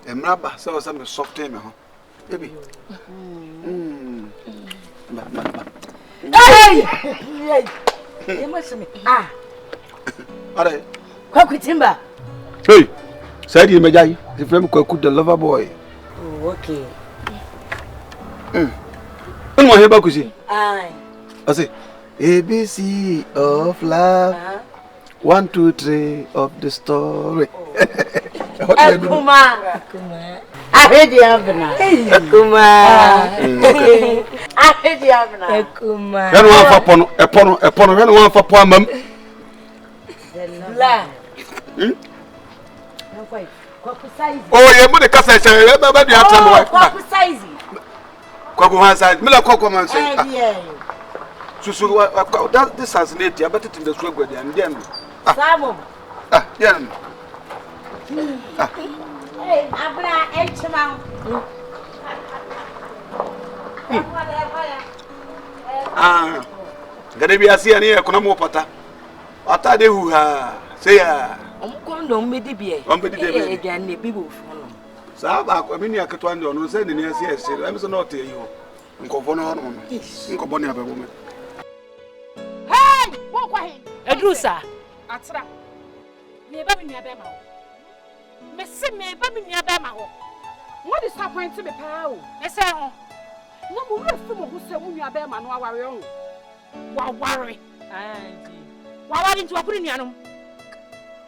[SPEAKER 6] A mraba, so some soft time, baby.
[SPEAKER 9] Hey! You must me. Ah. Kwaku Timber.
[SPEAKER 6] Hey, said you, Majai, the flame cook the lover boy.
[SPEAKER 9] Oh, okay.
[SPEAKER 6] I'm here, Bakusi.
[SPEAKER 9] Aye.
[SPEAKER 6] I say, ABC of love. 1, 2, 3 of the story.
[SPEAKER 9] Akuma. I heard the Abna. Akuma. I heard the Abna. Akuma.
[SPEAKER 6] Then one for poor mum. Oh, you're the Casa.
[SPEAKER 9] Kwaku size.
[SPEAKER 6] Kwaku has side. Miller Coco man say. So that this has late. I bet it in the swag with the Indian.
[SPEAKER 9] Samo.
[SPEAKER 6] Yeah.
[SPEAKER 9] Hey, Abra, Enchman.
[SPEAKER 6] Gonna be a sea near Kumawood pata. What are they who are? Say,
[SPEAKER 7] Don't be the beer. Again, the people.
[SPEAKER 6] Saba, I mean, I could wonder on sending yes, I'm not tell you. Uncle Bono, Uncle Bonnie, a woman.
[SPEAKER 3] Hey, walk away.
[SPEAKER 7] Edrusa.
[SPEAKER 3] Atra. Never be near Bema. Messi me, baby near Bema. What is happening to me, pal? I say, no more who say we are Bema, no worry. Why worry? Why didn't you put in Yanum?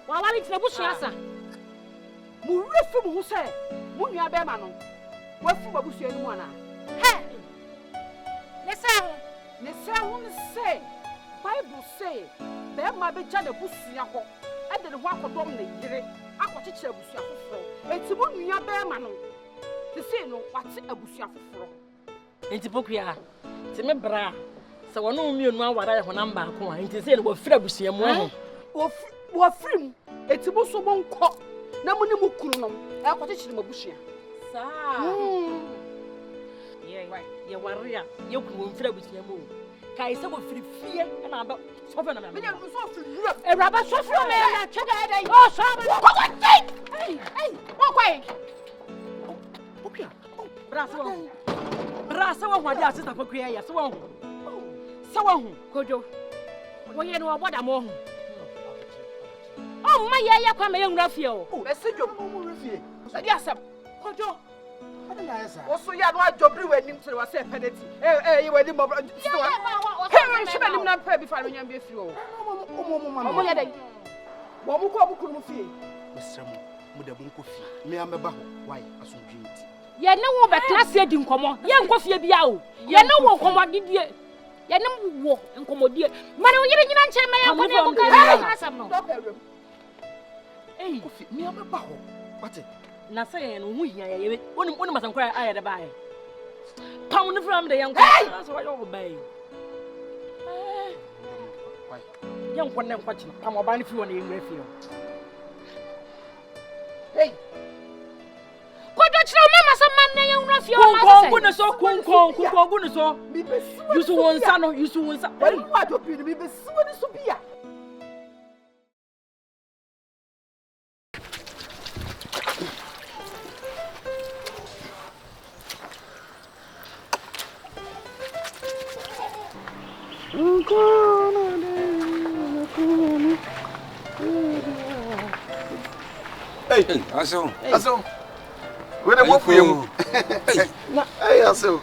[SPEAKER 3] Why didn't you push us? Murifu who say, Munya Bemano. What for Babushi and one? Hey! Let's say, Bible say, Bema be Jana Busiako, and then walk of Dominic, I got teacher Busiako, and to Munya Bemano. The say no, what's a Busiako?
[SPEAKER 7] And to book ya, to me, bra. So I know me and what I have number, and to say what Frebusi and one.
[SPEAKER 3] What free? It's a Busso won't call. No money mukunum. I got teaching Mabushia.
[SPEAKER 7] You warrior, you can flip with your move. Kaisa will free fear and about something. A rubber sofa man, oh, sorry. Hey, walk away. Okay. Brasa, what does it for Korea? So, Kojo, well, you know what I'm on. Oh, my, yeah, come a young Raphael. Oh, let's see your movie. Yes, Kojo. Also, you are not job when you to a penalty. You were the mob. Hey, should I not pay before you be through?
[SPEAKER 4] Me am ba why asumdwe
[SPEAKER 3] ye ne wo be class edi nkomo ye nkofie bia o ye ne wo nkomodidie ye ne wo nkomodie mane wo yire nyina nche ma ye nkone ko ka asam no
[SPEAKER 4] kofi me am ba ho what
[SPEAKER 7] na say no hu hia ye woni masankora aye de bae pam no from de yanko that's why you obey yanko ne nkwachi pam oba ne fi wona ye nwra fi
[SPEAKER 3] hey Kojo chira mama sa man na ye nwra fi o ma say
[SPEAKER 7] kunko so kunko gunu so yusu wonsa no yusu wonsa
[SPEAKER 3] wani wa to pi ni be suwo ni so bia
[SPEAKER 6] Hey, aso. Where the work for you? Hey, aso.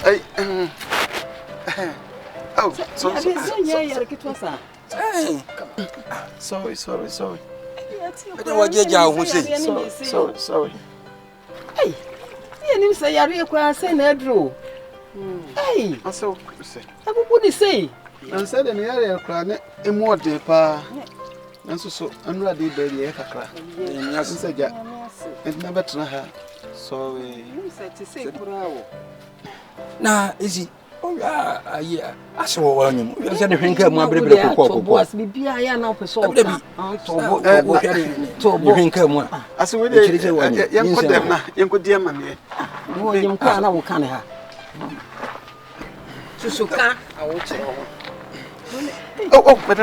[SPEAKER 6] Hey. Oh, sorry.
[SPEAKER 2] I don't want to
[SPEAKER 6] Sorry.
[SPEAKER 3] Hey, you say you're quite saying Edro. Hey,
[SPEAKER 6] I saw say.
[SPEAKER 3] Everybody say.
[SPEAKER 6] And said in the area clan, a more deeper. And so, I'm ready, baby. I said, it never to her. Sorry.
[SPEAKER 3] You said to say,
[SPEAKER 2] Nah, is it? Oh, yeah. I saw one. You said the Hinka, my brother, was be I am not so. I saw what it is. Young good dear man. You can't know can have. Susuka, I will say.
[SPEAKER 6] Oh, but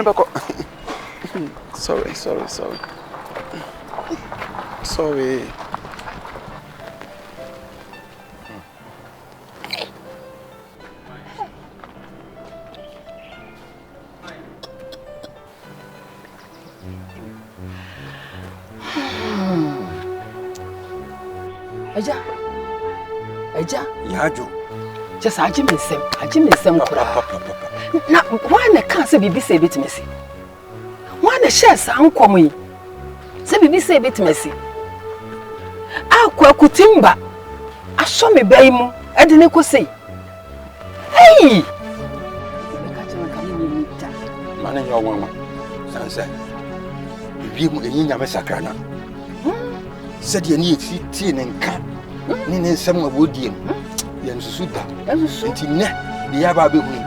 [SPEAKER 6] sorry.
[SPEAKER 3] Adjei.
[SPEAKER 2] Yajo.
[SPEAKER 3] Just Adjei me sem kura. Na why na kan se bibi se bitimesi? Why na share san komo yi? Se bibi se bitimesi. Akwa kutimba. Aso me bai mu, e de ne ko sei. Hey!
[SPEAKER 2] Mana yo won. Sansa. Bibi mu enyi nyame sakrana. Said ye ni ti ne nka. Ni ne nsem abodie mu. Ye nsusu da. Enti ne de ya ba be hu.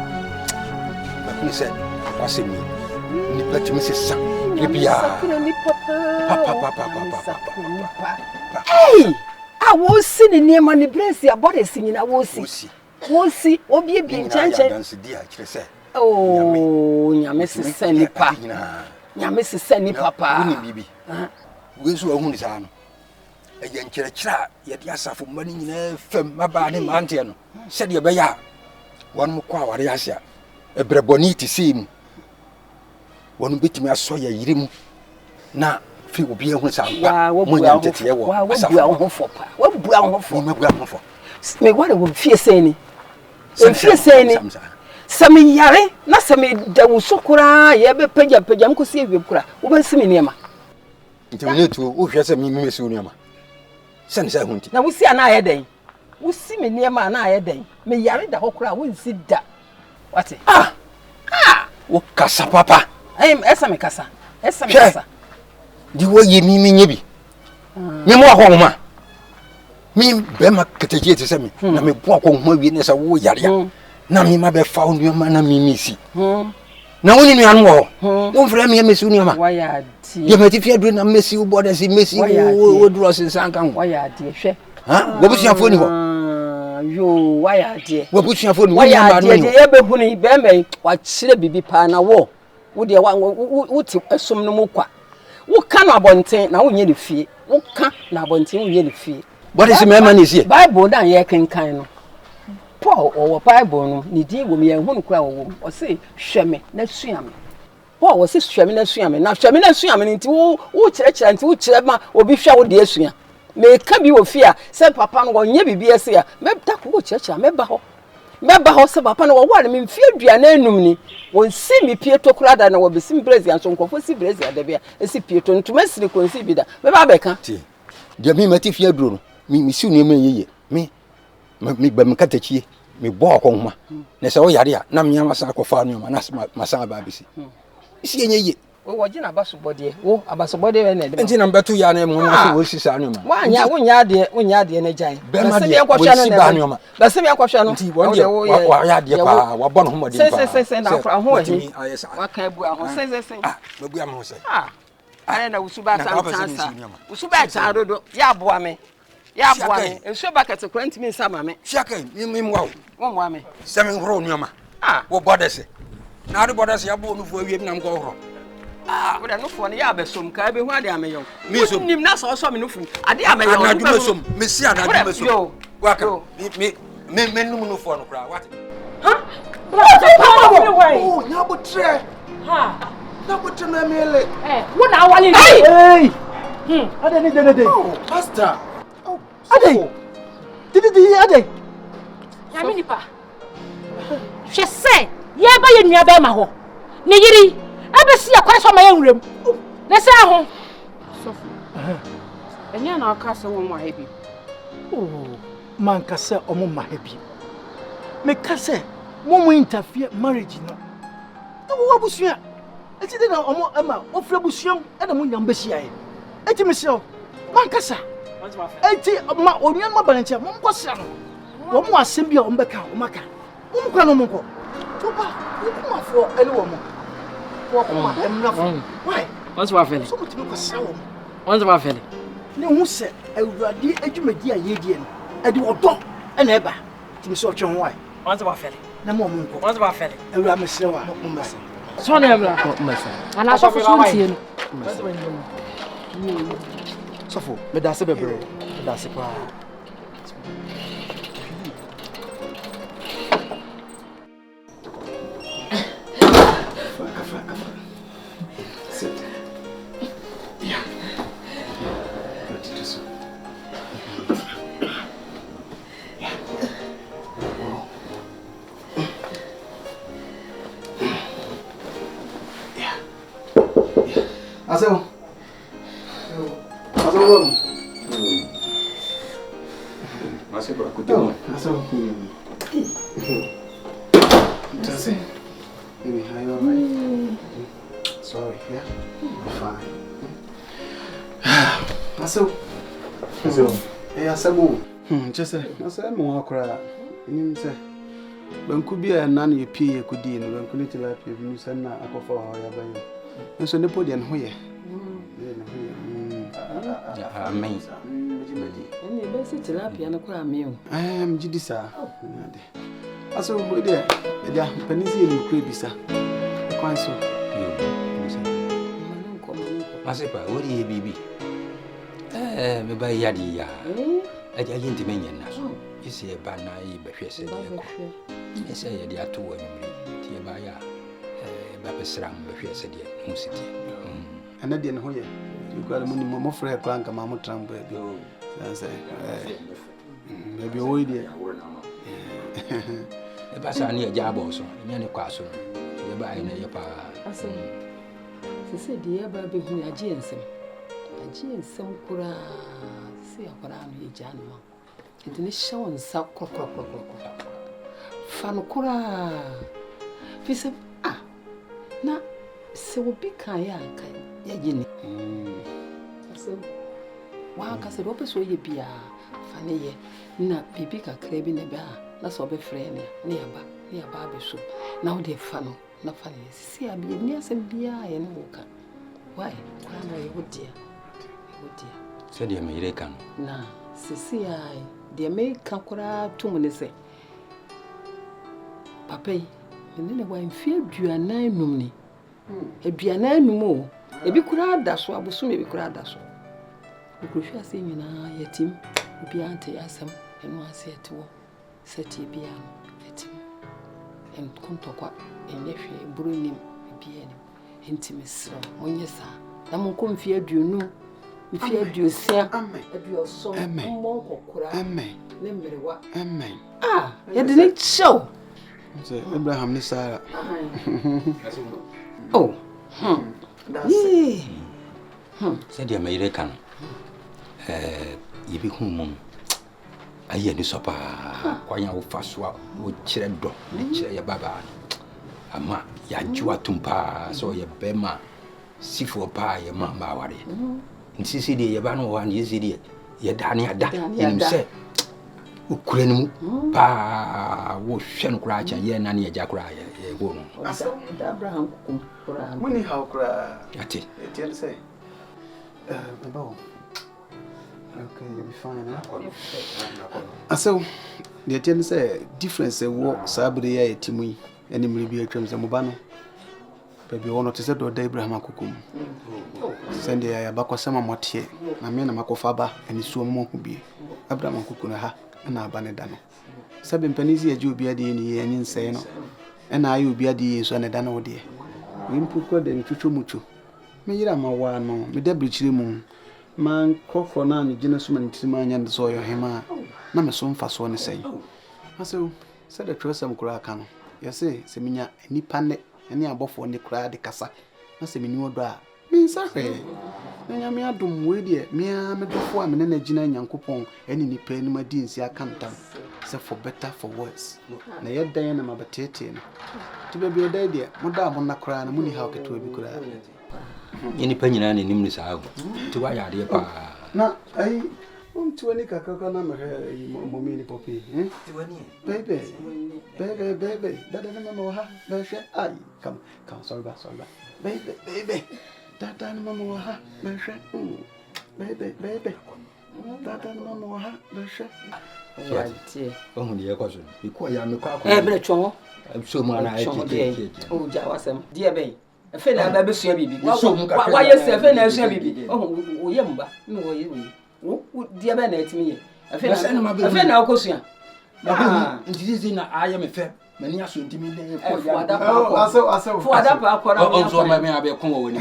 [SPEAKER 2] Ba kun se wasemi. Ni patimi se sa. Bibia. Papa.
[SPEAKER 3] Hey! I will see the name and the brace your body singing. I will see. Obi bi nchanche. Oh, nyamesi seni pa. Nyamesi seni papa.
[SPEAKER 2] Uni bibi. We so hu ni sa no. Eje nkyerechira ye de asafo mani nyina fam maba ne mante no. Se de be ya. Won mo kwa ware asia. Ebreboni ti sim. Won betimi aso ya yirim. Na fi obi ehun sa pa. Mo nya ntete wo.
[SPEAKER 3] Wa bua ho fo pa. Wa bua ho fo.
[SPEAKER 2] Mo bua ho fo.
[SPEAKER 3] Me what wo fie seni. E fie seni. Sami yare na sami da wusukura ye be pagya mkosi ewie kura. Wo ba simi niema.
[SPEAKER 2] Ntimnetu wo hwese mi mesi niema. Sene sa hunti.
[SPEAKER 3] Na wusi ana aye den. Wusi me niema ana aye den. Me yare da hokura wo nsi da. Wate?
[SPEAKER 2] Wo kasa papa.
[SPEAKER 3] Esa me kasa. Esa me kasa.
[SPEAKER 2] Di wo ye mi nyebi. Me mo ahoma. Mi be ma keteje te se mi. Na me bo akoma wi ne sa wo yare ya. Na mi ma be fa onu ma na mi misi. Na woni nu anu wo. Wo mfra mi mesi onu ma.
[SPEAKER 3] Wa ya di.
[SPEAKER 2] Ye meti fi adru na mesi wo boda si mesi wo duro sensan kan.
[SPEAKER 3] Wa ya di hwe.
[SPEAKER 2] Ha? Wo busia fo ni ho.
[SPEAKER 3] Yo wa ya di.
[SPEAKER 2] Wo busia fo ni
[SPEAKER 3] wo ya di ye be hu ni be me wa kire bibi pa na wo. Wo de wo ti esom no mu kwa. Wo ka na abonten na wo nye ne fie. Wo ka na abonten wo nye ne fie.
[SPEAKER 2] What is my man is here?
[SPEAKER 3] Bible dan ye kenkan no. Paul or Bible no ni di wo me ehunu kura wo. O say hweme na suame. Paul wo say hweme na suame. Na hweme na suame nti wo kire nti wo kire ma obi hwa wo de asua. Me ka bi wo fia say papa no wo nye bibi ase ya. Me da ko wo kire me ba ho say papa no wo ware me mfie aduana enum ni. Won si mi pieto kura da na wo be sim Brazil so nkofo si Brazil da bia esi pieto ntuma siri konsi bi da. Me ba be ka.
[SPEAKER 2] Ti. De mi mati fie aduro no. Mi si no yeye mi ba mi katachie mi bo akonhoma na se wo yare a na me amasa akofa no ma na masa ba bisi isi yeye
[SPEAKER 3] wo gina abasobode wo abasobode we na de
[SPEAKER 2] enti na mbeto ya na mo no so wo sisa no ma
[SPEAKER 3] wonya ade na jai
[SPEAKER 2] ba se bi akwhwa no na
[SPEAKER 3] ba se bi akwhwa no
[SPEAKER 2] nti wo ya de pa wa bo no ho de pa
[SPEAKER 3] se na afra ho ahi wa kan bu aho se
[SPEAKER 2] ba bu am ho se
[SPEAKER 3] are na usuba sansa usuba cha dodo ya boa me ya boa me enso bucket kwant mi nsama me
[SPEAKER 2] shaka mi mwa
[SPEAKER 3] wo mwa me
[SPEAKER 2] se me horo nyoma wo bodese na ade bodese ya bo no fu awiem nam ko horo
[SPEAKER 3] wo da no fu no ya besom ka be hu ade ameyo
[SPEAKER 2] mi som
[SPEAKER 3] nim na so me no fu ade ameyo
[SPEAKER 2] na dum som me si ana dum som waka me num no fu no kra what
[SPEAKER 6] Oh, nyabo tre. Ha. Nyabo tre na mele.
[SPEAKER 3] Wo na awale ni.
[SPEAKER 6] Hey. Ade ni de. Oh, pastor. Adjei. Didi Adjei.
[SPEAKER 7] Aminipa. She say, "Ye ba ye nua ba ma ho." Ne yiri, abesi akwa so ma ye nwrem. Ne say ho.
[SPEAKER 5] Sofu. Enya na aka se wo ma hebi.
[SPEAKER 4] Oh, man ka se omo ma hebi. Me ka se mo interfere marriage no. Wo abusua. Eti de na omo ama ofre busuam e na mo nyam behia ye. Eti me se o. Man ka sa. Eti ma onwan ma balantia mo ko sa no. Wo mo asem bia o mbeka o maka. Wo mo kwa no mo ko. Toba, wo kuma fo ene wo mo. Wo kuma emra fo. Why?
[SPEAKER 5] What's my feeling?
[SPEAKER 4] So mo timi ko sa wo.
[SPEAKER 5] What's my feeling?
[SPEAKER 4] Ne hu se awurade adwumadi a yedie no. E de odo ena eba. Timi so twe ho why?
[SPEAKER 5] What's my feeling?
[SPEAKER 4] Na mo mo ko.
[SPEAKER 5] What's my feeling?
[SPEAKER 4] Awurade mesre wa mo masa.
[SPEAKER 5] So na emra.
[SPEAKER 4] Masa.
[SPEAKER 5] Ana so so ntie no.
[SPEAKER 4] Sofo, me da se bebre. Me da se pa. Sit. Yeah. Good to do so. Yeah. Yeah. Yeah. Aso.
[SPEAKER 1] Masih aku tengok.
[SPEAKER 4] Aso. That's it. Baby, are you alright? Sorry, yeah? I'm fine. Aso. Hey, Asamu. Just say, Asamu, Akra. You say, Bankubi and Nani, a pea could be in a Bankunity life if you send a coffee or your baby. And so Napoleon, where?
[SPEAKER 2] Amazing.
[SPEAKER 3] And the best tilapia and a cram meal.
[SPEAKER 4] I am Jidisa. Also, my dear, Penisi and Cribisa. Quite so.
[SPEAKER 2] Masepa, what do you be? Me by Yadi. I didn't mean you see a banner, but she said, you say they are 2 women. Tiabaya, Babasram, but she said, no city.
[SPEAKER 4] And I didn't hear. You got a money more for a crank, a mamma tramp, baby. Maybe all dear.
[SPEAKER 2] The Bassa near Jab also, in any castle. You buy in your pa.
[SPEAKER 3] She said, dear baby, who are Jensen. A Jensen Kura, see a parami Janma. And then show and suck crock. Fanukura. He said, ah, now, so big Kaya, Yagini. So, one can say, Opus will you be a funny, not be a crab in a bar, that's all be friend near Barbie soup. Now they're fun, not funny. See, I be near some beer and walker. Why? Why, would dear?
[SPEAKER 2] Said the American.
[SPEAKER 3] Nah, see, I, the American Cora 2 minutes. Papa, and then I went feared you are 9 numni. If you are 9 more, if you could add that, so I will soon be crowd that. The crucial thing in our team will be auntie Assam and one say to set ye be a team and come to what and if you bring him be any intimacy. When yes, sir, I'm on come feared you know. If you had you, sir, if you are so amen. Amen. Ah, you didn't show.
[SPEAKER 4] Abraham Nisara.
[SPEAKER 3] Oh,
[SPEAKER 2] Said the American. You be home. I hear the supper. Quite a fast walk with Chiredo, Chire Baba. Ama, Yajua Tumpa, so your Bema, Sifu Pa, your mamma worry. In Sicily, your banner one is idiot. Your Dania, and say, Ukraine, Pa, was Shan Cratch and Yen and Jacra, a woman.
[SPEAKER 3] Abraham,
[SPEAKER 4] Money how cry.
[SPEAKER 2] At it.
[SPEAKER 4] Tell say, okay, you'll be fine. So, the tell say, difference a walk Sabri, Timmy, and him will be a Trams and Mobano. Baby, one to set or Abraham Kukum. Send the Abacosama Motier, Namena Macofaba, and his swim won't be Abraham Kukunaha, and Abanedano. 7 pennies a Jew be a day in the end insane, and I will be a day so and a dano dear. We put good and Chuchumuchu. May you ma wano, me debris moon. Man, cock for none, genusman, Timan and the soil, hema. Nama son fast one say. So, Sɛ de trosam kura aka no. Yɛse sɛ minya nipa ne abɔfo ne kura de kasa. Na sɛ mini wodo a minsa hwɛ. Na nyame adom we de mia medofo a me na gina Nyankopɔn ɛne nipa ni ma di nsi aka ntam. Sɛ for better for worse. Na yɛdan na mabatete no. Ti be bi oda de moda mo na kura na muni ha oketo bi kura.
[SPEAKER 2] Nipa nyina ne nim ni saa. Ti wa ya de pa.
[SPEAKER 4] Na ai Tuani kakaka na mommy ni poppy. Tuani. Baby. Dada na mama ha. Beshe. Ay, come. Sorry ba. Baby. Dada na mama ha. Beshe. Baby. Dada na mama ha. Beshe.
[SPEAKER 2] Adjei. Oh, ni ko so. Iko ya me kwa.
[SPEAKER 3] Bre chon.
[SPEAKER 2] So mo na Adjei.
[SPEAKER 3] Oh, ja wasem. Die ben. Efe na ba besua bibi. Wa yes efe na esua bibi. Oh, wo yem ba. Me wo ye. Dia be na etimi ye afi na okosua
[SPEAKER 2] ntizi na aye me fe mani aso ntimi le
[SPEAKER 3] ko fu adapa akora
[SPEAKER 2] onzo ma me abe kon wo ni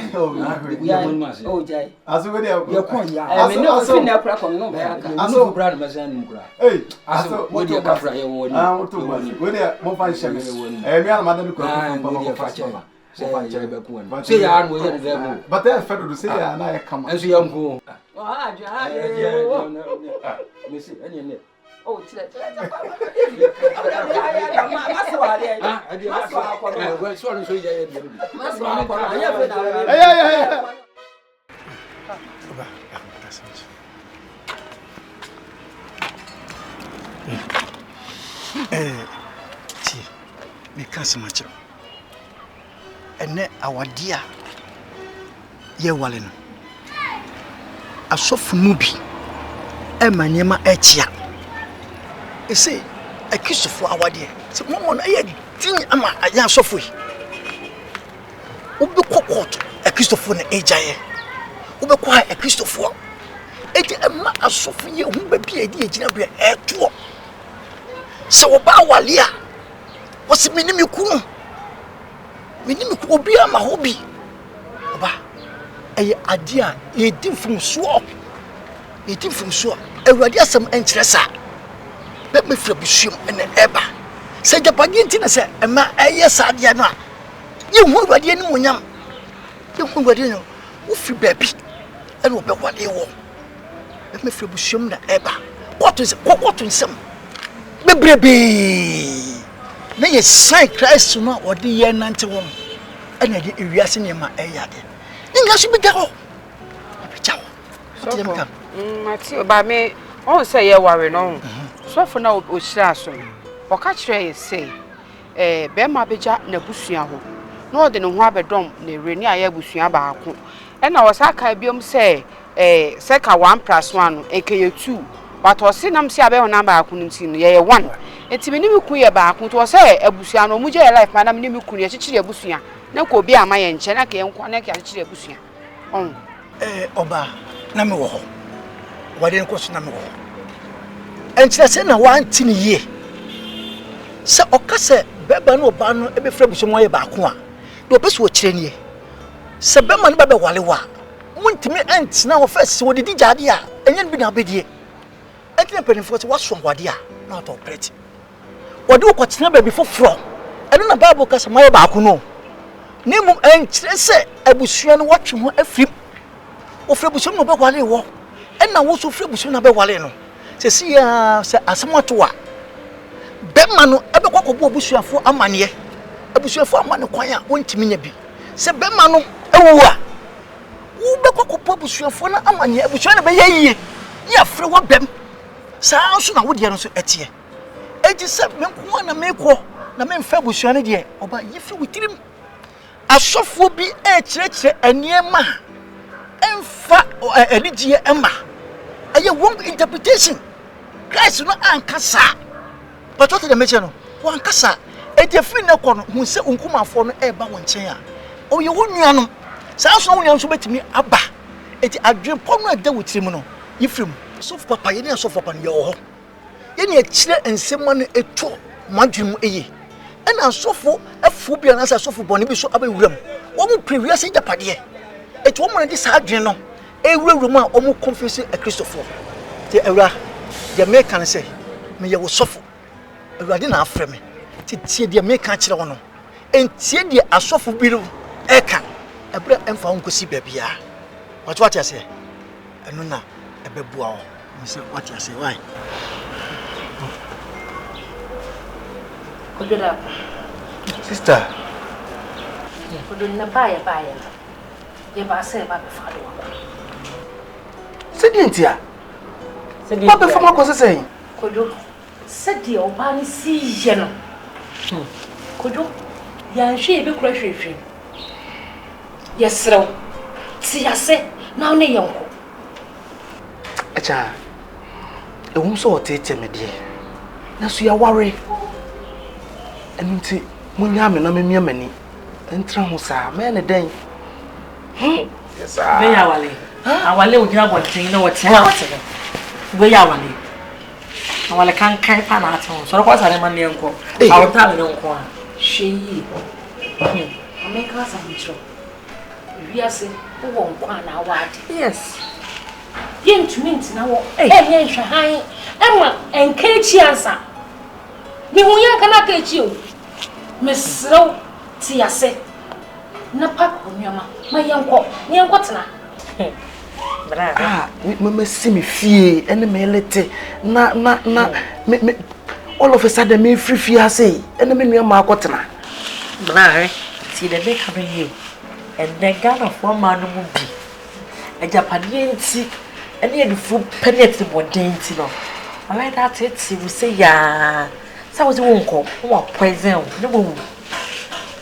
[SPEAKER 3] oh jai
[SPEAKER 6] aso we dia
[SPEAKER 2] ye kon ya
[SPEAKER 3] me no fi na akora kon no be aka
[SPEAKER 2] aso bra na masan nim kura
[SPEAKER 6] aso
[SPEAKER 2] wo dia kafra ye wo ni
[SPEAKER 6] we dia mo fa sheme me ala madam ko
[SPEAKER 2] fa che say ya no ye de mo
[SPEAKER 6] but I fed to say ya na ye kama
[SPEAKER 2] enso ye nko
[SPEAKER 3] Messi, any name.
[SPEAKER 7] Oh, tira.
[SPEAKER 4] Me can't match it. And then our dear, ye wallen. A soft movie. Emma Nema Echia. You see, a kiss for our dear. So, Mamma, I think I'm a young software. Ubu court, a Christopher Adjei. Ubu quiet, a Christopher. Emma, a Sophia, who may be a dear Jinabia air tour. So, about Walia. What's the minimum cool? Minimum will be my hobby. Oba, a idea, ye did from swap. It is from sure. A radiasum interesa. Let me flip shim and the eba. Say the Pagintina said, and my yes, Adiana. You won't ready any one yam. You won't ready no. Woof baby. And will be what they want. Let me flip shim the eba. What is in some? Baby. May a sign Christ to know what the year 91. And I did erasing in my ayad. You should be go.
[SPEAKER 5] Mati ba me on say ye worry no so for na o hira so o ka kire ye say be ma beja na busua ho na o de ne ho abedom na reni aye busua baako e na o sa ka biom say seka 1+1 no ekeye 2 but o se nam se abe ho na baako nti no ye 1 enti me ni mi ku ye baako to o say abusua no mu je life ma na me ni mi ku ye kikire abusua na ko bi ama ye nche na ka ye nkwa na ka kikire abusua on
[SPEAKER 4] oba na me wo ho wade nko so na me wo en tira se na wanti ni ye se okase beba na oba no ebe fra buso mo ye baako a de obeso wo kire ni se bema no bebe wale wa muntimi entina wo first wo didi jade a enyen bi na bedie entina penifo se waso wade a na to operate wade wo kwatena ba bi foforo eno na bible kase mo ye baako no ni mum en tira se abusua no watwe ho afrim o fra buso no be wale wo na wo so fra buso na be wale no se sia se asemato a bema no ebe kwakobo obusuafo amane abusuafo amane kwan a wontimi nya bi se bema no ewu a wo be kwakobo abusuafo na amane abusua na be yeye ya fra wo bem saa so na wo de no so etie eji se me nko na me ko na me mfa abusua ne de oba yifi witirim asofo bi e kirekire aniema emfa eligie emma aye wrong interpretation Christ no ankasa but what the mention no wankasa etefi na kono hu se unkumafo no eba won chen a o ye wonuanom saa so wonuan so betimi aba eti adwen pono ada wutirim no yifrim so papa ye ne so papa no ye ho ye ne akire ensema no eto madwem eye ena asofo afu bia na asofo bone bi so abawuram wo mu previous japade eti wo mo ne di saa adwen no ewuram a wo mu confess a Christopher te ewra the American say me ye wo sofo awurade na afrɛ me tie dia me ka kyerɛ wo no entie dia asɔfo biro eka ebre emfa wo nkosi babia what ase eno na ebebua wo me say what ase why
[SPEAKER 7] Kodura
[SPEAKER 4] sister
[SPEAKER 7] Kodura na baya ye ba say ba be fa do
[SPEAKER 4] Sedientia. What the former was saying?
[SPEAKER 7] Kodo, said the Obani see Jeno. Kodo, yan she be crashing. Yes, sir. See, I say, now ne yonko.
[SPEAKER 4] Acha, a woman saw it, my dear. Now, so you are worried. And when you have a many, and Tramosa, man a day. Yes, sir.
[SPEAKER 7] Our little job was saying, no, what's happening. We are one. Our can't carry panaton, so what's a man uncle? Our talent uncle. She, I make us a intro. We are saying, who won't want our word. Yes. Yen to mint now, eh, high, Emma, and Katie answer. The woman cannot get you. Miss Slow, Tia said, Napa, my young what's
[SPEAKER 4] me see me fear and me lete na me all of a sudden me free fear say and me near my cotton.
[SPEAKER 7] Bra, see the make having you and the gun of one man would be a Japanese and near the food penetrable dainty. I like that it, she will say, ya. So was a won't call what poison, the woman.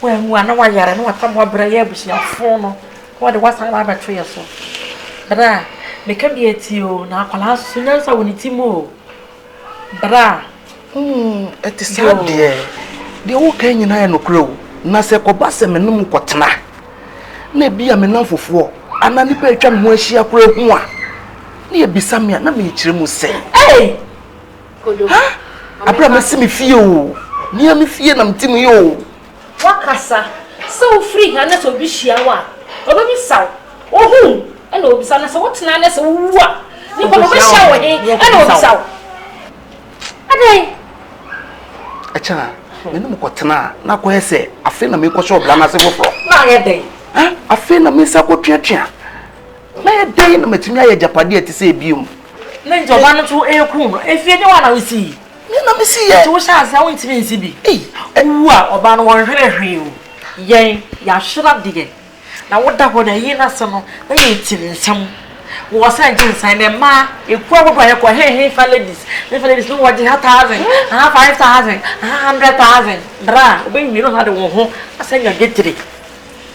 [SPEAKER 7] When one hour, I know what some more brave was your phone. What was I like a tree or so? Bra, me can be at you now. Alas, soon as I will need more. Bra,
[SPEAKER 4] it is sad, dear. The old Kenyan I no crow. Nasa Kobasem and no quatna. Maybe I'm enough for 4. And I need to where she a crow one. Near Bisamia, not me, Chimu say.
[SPEAKER 7] Hey!
[SPEAKER 4] I promise me few. Near me fear them Timio.
[SPEAKER 7] Wakasa, so free, and that's what be she a one. Or maybe so. Oh, who? Hello, son, so what's none as a what? You want to shower here? Hello, so. Adjei.
[SPEAKER 4] Acha, me no kwatena na kwa ese afi na me kwa shop la na se gofro.
[SPEAKER 7] Na ye dey.
[SPEAKER 4] Afi na me sa kwa twatwa. Na ye dey na matumi aye japade ati se biom.
[SPEAKER 7] Na njoba no to eku no. Efie de wa na we see.
[SPEAKER 4] Me na me see ye.
[SPEAKER 7] To sha asa won timi nsi bi. Wu a oba no won hwere hwe o. Yen ya hwera dige. Na woda ho na yi na so no na ye tiri nsam. Wo san jin san ne ma eku abodo ye ko he fa ladies. The ladies no waje 1,000, 5,000, 100,000. Bra, obi mi no ha de wo ho. Asa nya getiri.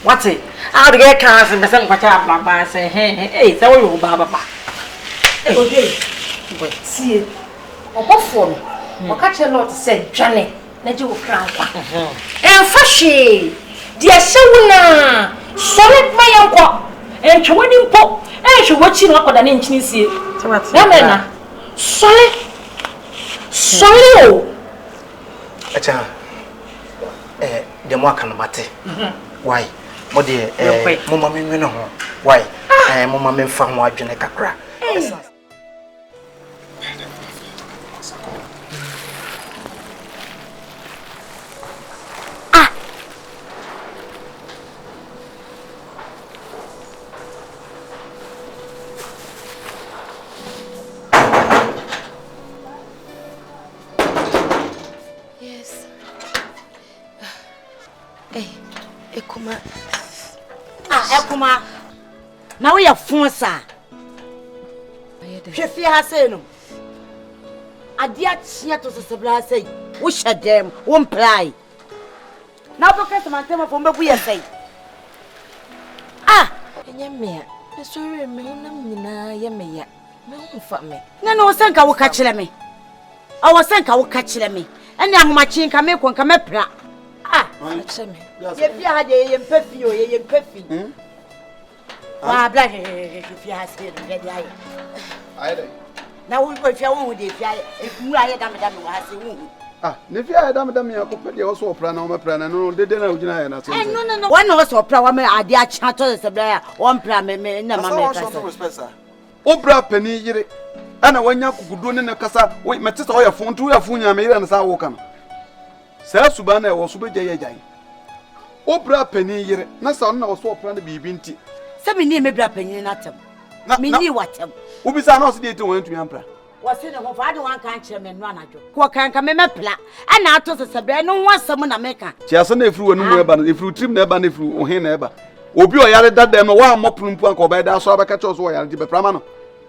[SPEAKER 7] What it? How to get cars and person kwacha baba say hey say wo ba baba. Okay. Wait, see. Obofo no. Waka che lot say dwane na je wo kran kwa. Fa hwe. Dia shewuna. Solid mayanko. Twewani mpo. Hwe wachi no akoda ne nchini sie. Na mena. Solid. Solid.
[SPEAKER 4] Acha. De mo aka no mate. Why? Mo de mo ma me no ho. Why? Mo ma me fa ho adwene kakra.
[SPEAKER 9] Yes. Ekuma. Ekuma. Na we ya fonsa. Hwefi ha sei no. Ade a tia to sesebra sei. Wo hyedem, wo mprai. Na bo kase mantema fo mbebu ye sei.
[SPEAKER 10] Enye me. Esori me honam nyina ye me ya. Me hu fa me.
[SPEAKER 9] Na no senka wo ka kire me. Awo senka wo ka kire me. Ene ahomachi nka me ko nka me pra.
[SPEAKER 10] Ache me.
[SPEAKER 9] Ye fi ha de ye mpafi o ye mpafi. Wa bla fi ha se de de aye.
[SPEAKER 6] Aye.
[SPEAKER 9] Na wo fi ha wo de fi aye. Mu aye dam wa ha se wu.
[SPEAKER 6] Ne fi aye dam ya ko pede o so opra na o mepra na no de na ugina aye na so.
[SPEAKER 9] No. Wa no so opra wa me ade a cha to se bla ya. Wo mpra me na ma me kasa.
[SPEAKER 6] Obra pani yire. Ana wanya kugudo ne kasa. We metese o ya fon tu ya fun nya me yire na sa wo kana. Sa suba na wo so be gye Adjei. Obra pani yire na sa no na wo so opra na bibi nti.
[SPEAKER 9] Se me ni me bra pani na tem. Me ni watem.
[SPEAKER 6] Obi sa na o se dey te won ntumi ampra.
[SPEAKER 9] Wase ne ho fa de wan kan kire me no anajo. Ko kan ka me mepla. Ana ato sesebe no ho asem na meka.
[SPEAKER 6] Ti asa na efru wonu mu eba na efru trim na eba na efru ohin na eba. Obi o yare dadam no wa mopulumpu anka oba da so abeka cho so wo yare di be prama no.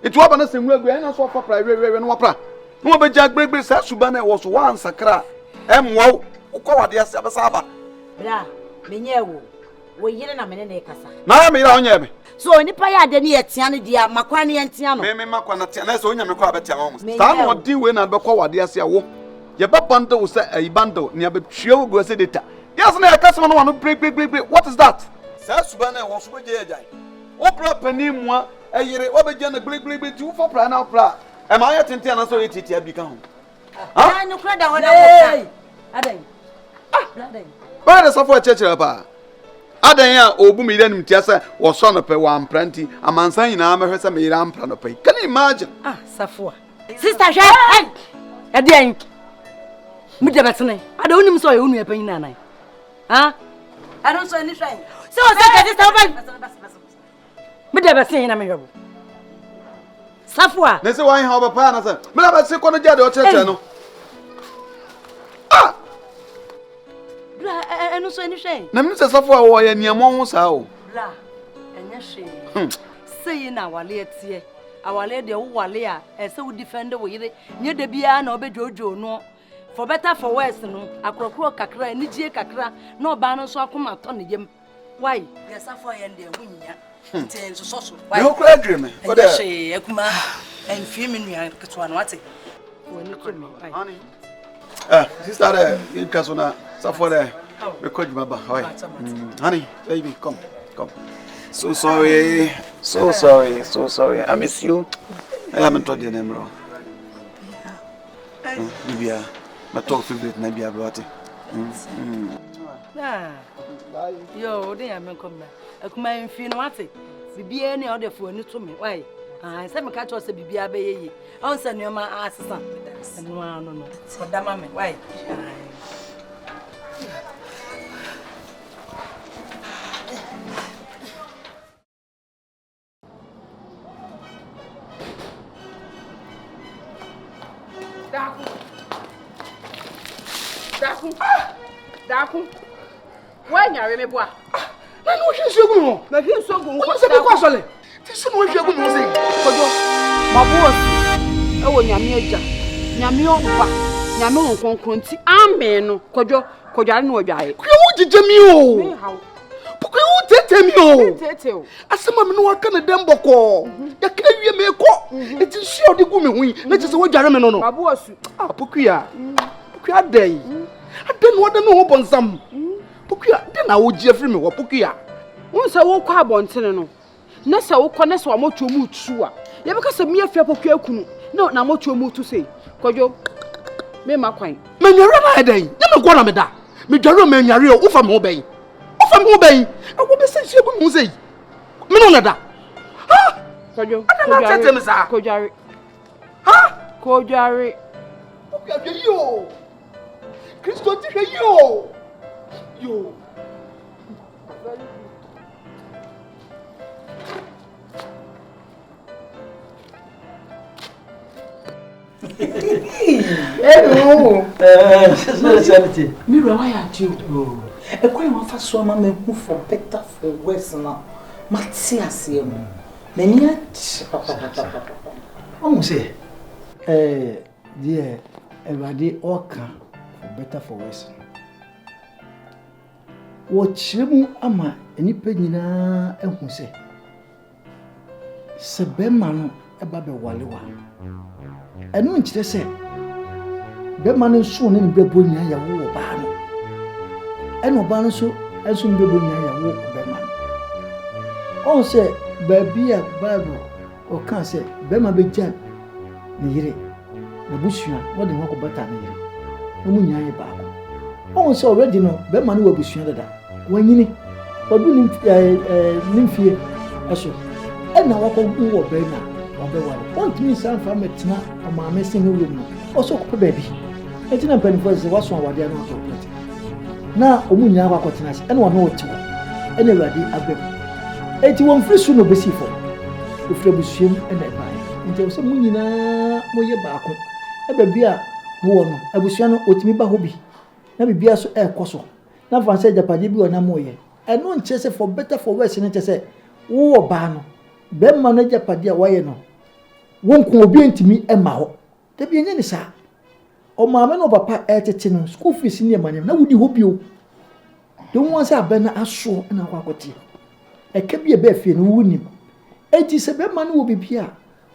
[SPEAKER 6] Itu aba na senwu agu na so fa pra we no wapra. No be ja gbegbe sa suba na wo so wan sakra. Emwo ukọ wade ase abesa aba.
[SPEAKER 9] Bra, menye wo yire na mene na kasa.
[SPEAKER 6] Na me ira onye me.
[SPEAKER 9] So nipa ya de ne yetia ne dia makwa ne yentia no.
[SPEAKER 6] Me makwa na tia na so onya me kwa betia wo. Sta no di we na be kwa wade ase awo. Ye ba bundle say a bundle ne be twie wo go say data. Yes na kasa no one break. What is that? Sa suba na wo so be Adjei. Wo pra pani mua ayire wo be je na break ti wo for pra na pra. E ma ya tente na so yetiti abi ka ho.
[SPEAKER 9] Ah, no kra da ho na wo. Adai. Adai.
[SPEAKER 6] Ba da safo chechera pa. Adai a obu mi iranim tia say wo so no pe wa ampranti amansan nyina ma hwese me ira ampra no pe. Can you imagine?
[SPEAKER 9] Ah, safo. Sister hwe. Adai. Mi de betene. Ada onim so ye onu epanyi na nan. Ha? I don't so any try. So say sister open. Mi de betene na me hwebo. Safo.
[SPEAKER 6] Ne se wan ha oba na say. Me la ba se kono jade o chechera no. Ah!
[SPEAKER 9] Bla, eno so any try.
[SPEAKER 6] Na me se safo a wo ye niamo ho sa o.
[SPEAKER 9] Bla, enye hwe. Say na wale atie. Awale de wo wale a, se wo defend wo yire. Nye de bia na obedwojo no. For better for worse no. Akrokro kakra, anigye kakra, na oba no so akoma to ne yem. Why? Yes, afọ ye nde wunya. Nten so so. Why?
[SPEAKER 6] No cry dream me.
[SPEAKER 9] What the? She akuma en fi me nua ketwa no ate. Woni to me.
[SPEAKER 6] Honey. Sister there, you caso na safo there. We coach baba. Honey, baby, come. So sorry. I miss you. I haven't told your name, bro. Bibia, my talk favorite na bia bro ate.
[SPEAKER 9] Yo, dey am come. Akuma en fi no ate. Bibia ne order for ni to me. Why? Say me catch us bibia be ye. On say no ma asesa. No. For that mama, why? Daku. Why nyare me boa?
[SPEAKER 4] Na no hwe sogu no.
[SPEAKER 9] Na hwe sogu
[SPEAKER 4] nko se be kwa sole. Ti se no hwe gu no se.
[SPEAKER 5] Kojo. Mabuo. Ewo nyame agya. Nyame oba. Nyame nkonkronti. Amen no. Kojo are no odwae.
[SPEAKER 4] Kwe wo gije mi o. Kwe wo tete mi o.
[SPEAKER 5] Tete o.
[SPEAKER 4] Asema me no waka na dem boko. Ya ka wie me ko. Eti si odi gu me hu. Na je se wo dware me no no.
[SPEAKER 5] Mabuo su.
[SPEAKER 4] Ah, Pokua. Pokua dai. Ade no wada me ho bonsam. Pokua, de na wo gie free me wo Pokua.
[SPEAKER 5] Won se wo kwa abontene no. Na se wo kɔ na se wa motuo mu tu a. Ye be ka se me afia Pokua kunu. Na motuo mu tu sei. Kojo. Me makwan.
[SPEAKER 4] Me nyare na dai. Na me gwa na me da. Me dware me nyare o ufa me ho bɛn. Ufa me ho bɛn. E wo be se sie gu mu sei. Me no na da. Ha!
[SPEAKER 5] Kojo.
[SPEAKER 4] Kojare. Ha!
[SPEAKER 5] Kojare.
[SPEAKER 4] Pokua be yo. Kristo ti hwe yo. Yo.
[SPEAKER 8] Hello. Sanity. Mira, why are you? A quite one for so mamma move for better for worse now. Matsia see me. Many
[SPEAKER 4] Omo say, dear, everybody all can for better for worse. Wochiremu ama enipa nyina ehu se bema no eba be walewa. Enu nkyire se bema no so ne brebo nya ya wo ba no. Enu ba no so enso brebo nya ya wo bema. On se baby a Bible o kan se bema be jan ne yire. Ne busua wo de ho ko bata ne yire. No mu nya ya ba ko. On se already no bema no wo busua dada. Wanyini odu nimfie aso ena wako wo be na obe wale ontimi san fa metina o ma me sin wo mu o so ko baby
[SPEAKER 11] enti na mpanifo se waso awade no operate na omunya ba kwatena se ene wono otiwo ene awade abem enti won free su no besi fo ofre busuem ene ba enti so munyina moye baako ebe bia wo no abusua no otimi ba hobi na bibia so ekoso na fanse japade bi wona moye eno nche se for better for worse ne se wo ba no be ma no japade a waye no wonko obi ntimi ema ho da bi enye ni sa o maame no papa etete no school fees ni ema na wudi hobi o de won se abena aso na kwakote eka bi e be fie no wunim enti se be ma no wo bibia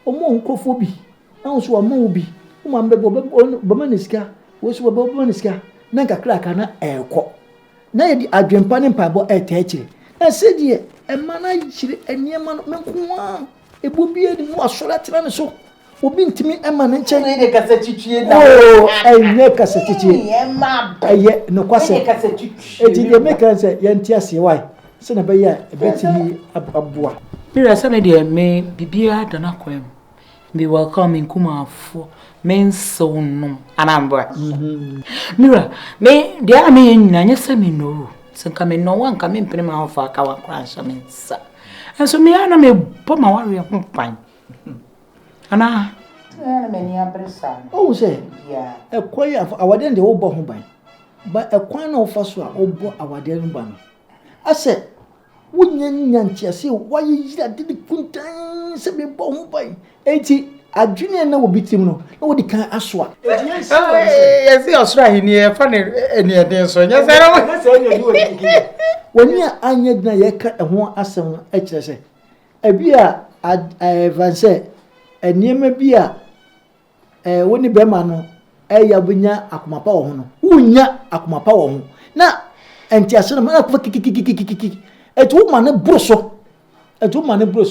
[SPEAKER 11] o mo nkofo bi na so o mo obi o ma mbe bo maniska wo so bo maniska na kakra aka na eko na ye di adwempa ne mpabo etechire na se die e ma na chire eniema no menkoa ebo bi edi mu asora tena ne so obi ntimi ema ne nche
[SPEAKER 8] ne kasa twitwie na
[SPEAKER 11] enye kasa twitwie
[SPEAKER 8] ema
[SPEAKER 11] eye no kwase
[SPEAKER 8] kasa twitwie
[SPEAKER 11] eti de make sense ye ntia se why se na be ya ebetimi abua
[SPEAKER 8] mira sana de me bibia dana kwam be welcome in Kumawood men so no anambra mira me de a me nyina nyese me no se nka me no wan ka me mpene ma ho fa ka wa kransa me nsa enso me ana me bo ma ware ho pan ana me ni abresa
[SPEAKER 11] o se ya ekwan awade de wo bo ho ban ba ekwan na wo fa so a wo bo awade no ban ase wunya ntiase waye yira de kuntan se me bo ho ban enti adwene na wo bitim no na wo di kan aso a
[SPEAKER 8] yesi osra hini e fa ne eni eden so nya sere
[SPEAKER 11] woni anya dina ye ka ho asem no e kire se abi a vanse eniema bi a woni be ma no ya bunya akomapa wo ho no wunya akomapa wo ho na entiase no na ko kikikikikiki etu ma ne broso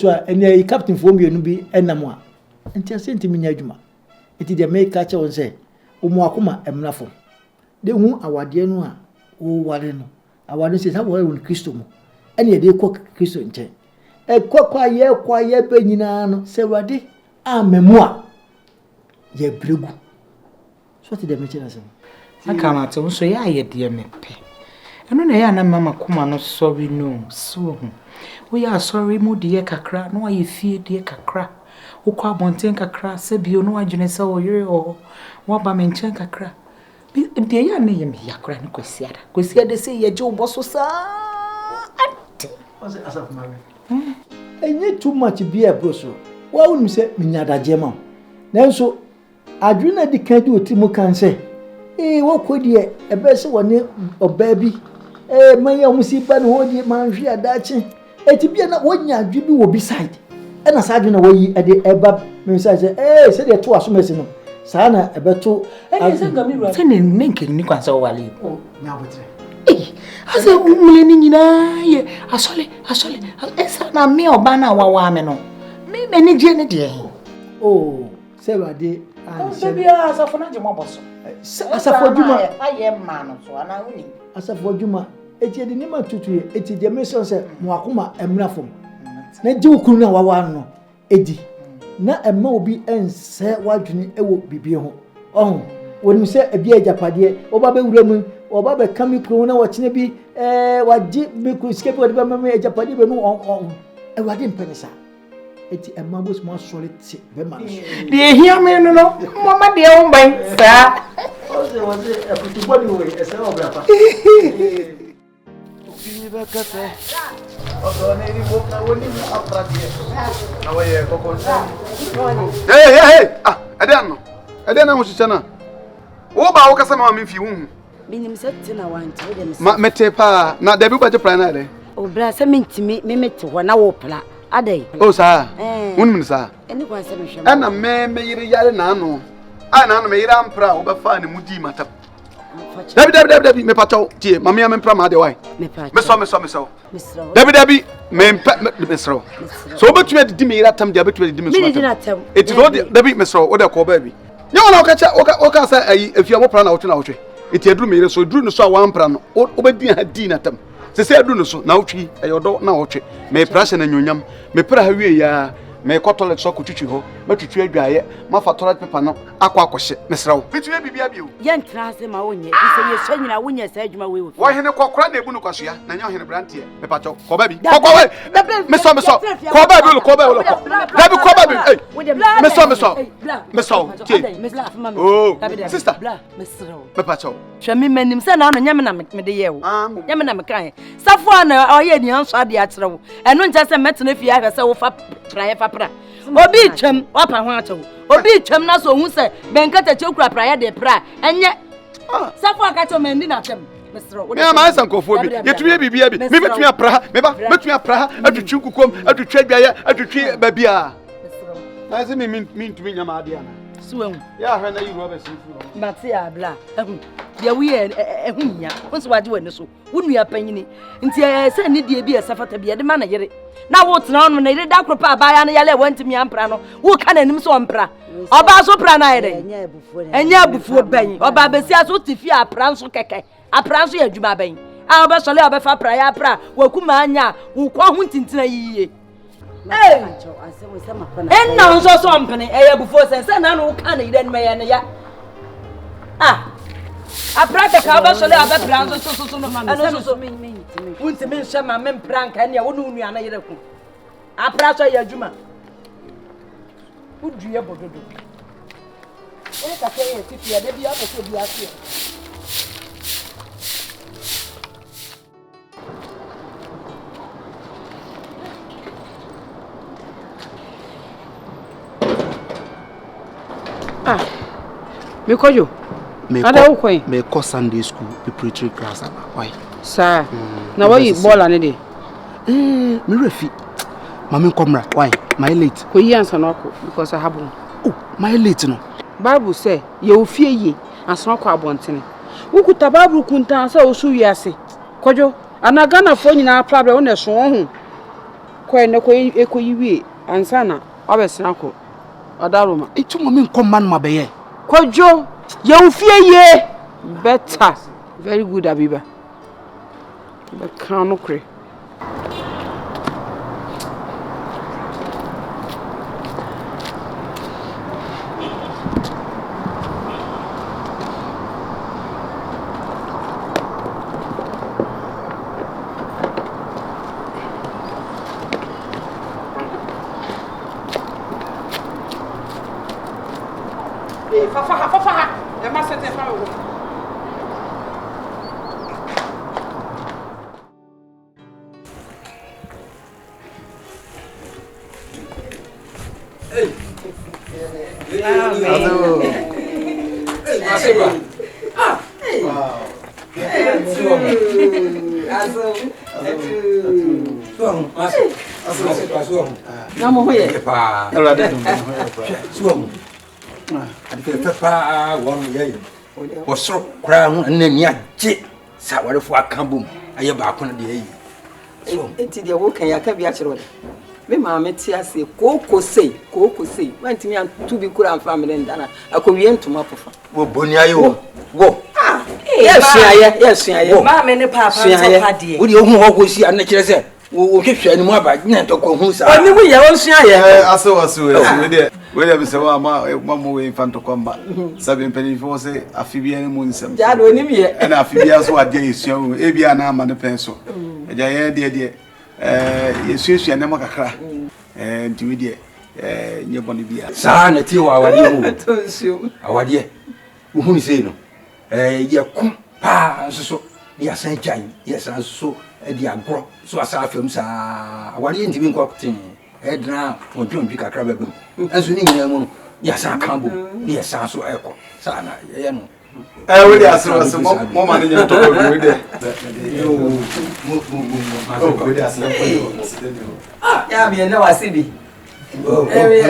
[SPEAKER 11] a eni captain fo mienu bi enam a entiase ntimi nya adwuma eti de make catch on say omo akoma emnafo de hu awade no a wo ware no awade se sabo won Kristo mo ene de ko Kristo nche kwa ye be nyina no se wade amemu a ye bregu so ti de me chena se
[SPEAKER 8] aka na to so ya ye de me pe eno na ya na mama kuma no sorry no so we are sorry mo de kakra no aye fie de kakra ukwa abonten kakra se bio no adwene se wo yere o wo ba me nchen kakra de ya na ye me yakra ne kwasiada se ye je oboso sa ante
[SPEAKER 11] ose asaf mare enye too much be a broso wa wonu se minyadaje ma nanso adwene di kan di otimu kan se wo kodi e be se woni oba bi manya musi ba no hodi manhwe adachi eti bia na wonya adwe bi wo bi side ena sa adwe na woyi ede eba me say se de to asomesi no sa na ebeto
[SPEAKER 8] se ne nenke ni kwanza wale
[SPEAKER 11] nya botre
[SPEAKER 8] ase umule ni nyina ye asole esa na me oba na wawa me no me ni je ne de
[SPEAKER 11] se wade
[SPEAKER 8] baby asafo na je mo boso
[SPEAKER 11] asafo djuma
[SPEAKER 8] aye ma no so ana uni
[SPEAKER 11] asafo djuma eti de ni ma tutuye eti de me so se mo akoma emrafom na je ukuru na wawa no edi na emma obi ense wadwene ewo bibie ho wonu se ebia japade oba be wura mu oba be kami kro na wachine bi waji be ku skepe wadi ba mama japade be no wadi mpenisa eti emma bo small solid be ma
[SPEAKER 8] de ehia me no mama de o ban sa
[SPEAKER 11] ose akutubodi we ese obra pa
[SPEAKER 6] Bakate. Oto ne ri boka woni afradie. Awaye kokon. Hey. Ade na mo chichana. Wo ba wo kasa ma me fi hu.
[SPEAKER 9] Binim sette na wanti wo de me.
[SPEAKER 6] Ma mete pa na da bi ba je plan na de.
[SPEAKER 9] O bra se mentimi me mete ho na wo pla. Adai.
[SPEAKER 6] O sa. Wonum ni sa.
[SPEAKER 9] Eni kwa se me hwem.
[SPEAKER 6] Ana me yire yare na ano. Na ano me yire ampra wo ba fa ne mudi mata. Dabi me pacho tie mama ya me mpra ma de why me so dabi me so so betumi di me iratam de betumi di me so it is all dabi me so o de ko ba bi nya wona o ka sa ayi afia mo pra na wotwe na wotwe it edru me ire so edru no so a wan pra no o ba di ha di na tam se edru no so na wotwi ayodo na wotwe me pra se na nyonyam me pra ha wie ya me ko toilet so ko twitwi ho matwitwi adwaye mafa toilet paper no akọ akọhye mesrawo bitwe bibia bio
[SPEAKER 9] ye ntrase ma wonye bi se ye swanyina wonya sa adwuma we
[SPEAKER 6] wo hene kokora na ebu no kwasoa na nya hene brante me pa cho ko ba bi ko we meso ko ba bi ko ba da bi ko ba bi meso oh sister mesrawo me pa cho
[SPEAKER 3] hwemi manim se na no nyame na me de ye wo nyame na me kan safo na oye ni anso ade akyerɛ wo eno nja se metena fie ahwɛ se wo fa praye fa pra obi twam wapa ho akyɛwo obi twam na so hu se benkata kyekura praye de pra enye safo aka kyɛ mandi na twam mesro
[SPEAKER 6] me ma san kofo bi yetumi bibia bi me betumi apra me ba betumi apra atwitwi kukom atwitwi adwaye atwitwi babia mesro na se me ntumi nyama ade ana
[SPEAKER 3] suwen
[SPEAKER 6] ya hwe na yi robe sifu
[SPEAKER 3] matia bla dia wi ehunya wonso waje wani so wonua panyini nti se ne die bi esafata bi de ma na yere na wo tena no na yere da kropa abaya na yale wantimi ampra no wo ka nanim so ompra oba so pra na yere enya abufuo ban oba besia so tifi apra nso keke apra nso ya djuma ban a oba sole oba fa pra ya pra wakuma anya wo kwa hu tintina yiye enna nso so ompene eya abufuo se na no ka na yere ne ya ne ya apraka ka ba sole aba pranzo so no ano so unti men shema men pranka ne wo nu ana yere ku apraso ya adwuma uduye bododo e ka ke ye tipi ya de bia ba so bia se
[SPEAKER 5] Mikojo
[SPEAKER 4] me ko Sunday school preparatory class why
[SPEAKER 5] sir na why ball ane de
[SPEAKER 4] me refi mama komra why my late
[SPEAKER 5] ko yi ansa no ko because I have
[SPEAKER 4] my late no
[SPEAKER 5] Bible say ye ofie yi ansa no ko abontene wukuta Bible kunta say osu wiase kojo anaga na fo nyina problem wona so ho ko ene ko ekoyi wie ansa na obesena ko odaroma
[SPEAKER 4] etu mama komma no mabeye
[SPEAKER 5] kojo ye ofie ye better very good abiba be kan no kre Fafa e ma sete fa wo
[SPEAKER 2] was so crown and then ya jit sour for a cambum. I have back on the air.
[SPEAKER 3] Enti de wo kan ya ka bia kire wo me ma me ti ase koko sei wanti me an tu bi kura family ndana akowie ntoma pofa
[SPEAKER 2] wo boni ayo wo
[SPEAKER 3] yes
[SPEAKER 10] ma me ne papa so pade
[SPEAKER 2] wo de ohun ho ko si an kire se wo hwehwe ni mu aba na to ko hu sa
[SPEAKER 3] oni mu ye won sua ye
[SPEAKER 6] aso we de be se wa ma mo we fanto komba sabe mpeni fo se afibia ni mu nsem
[SPEAKER 3] ja do oni mi ye
[SPEAKER 6] na afibia so ade esua o e bia na ama ne pen so eja ye de yesuesua ne makakra nti we de nye boni bia
[SPEAKER 2] sa na ti wa awade ho tonsu awade wo hu ni sei no ye ko pa so ya san jan ya san so di agro so asa afem sa awade nti bi nko tin edna ontwi kakra babem enso ni nyina mu no ya san kambo ya san so eko sa na ye no
[SPEAKER 6] we dey aso mo ma dey to we dey we dey aso
[SPEAKER 3] ya mi na wasibi
[SPEAKER 2] okay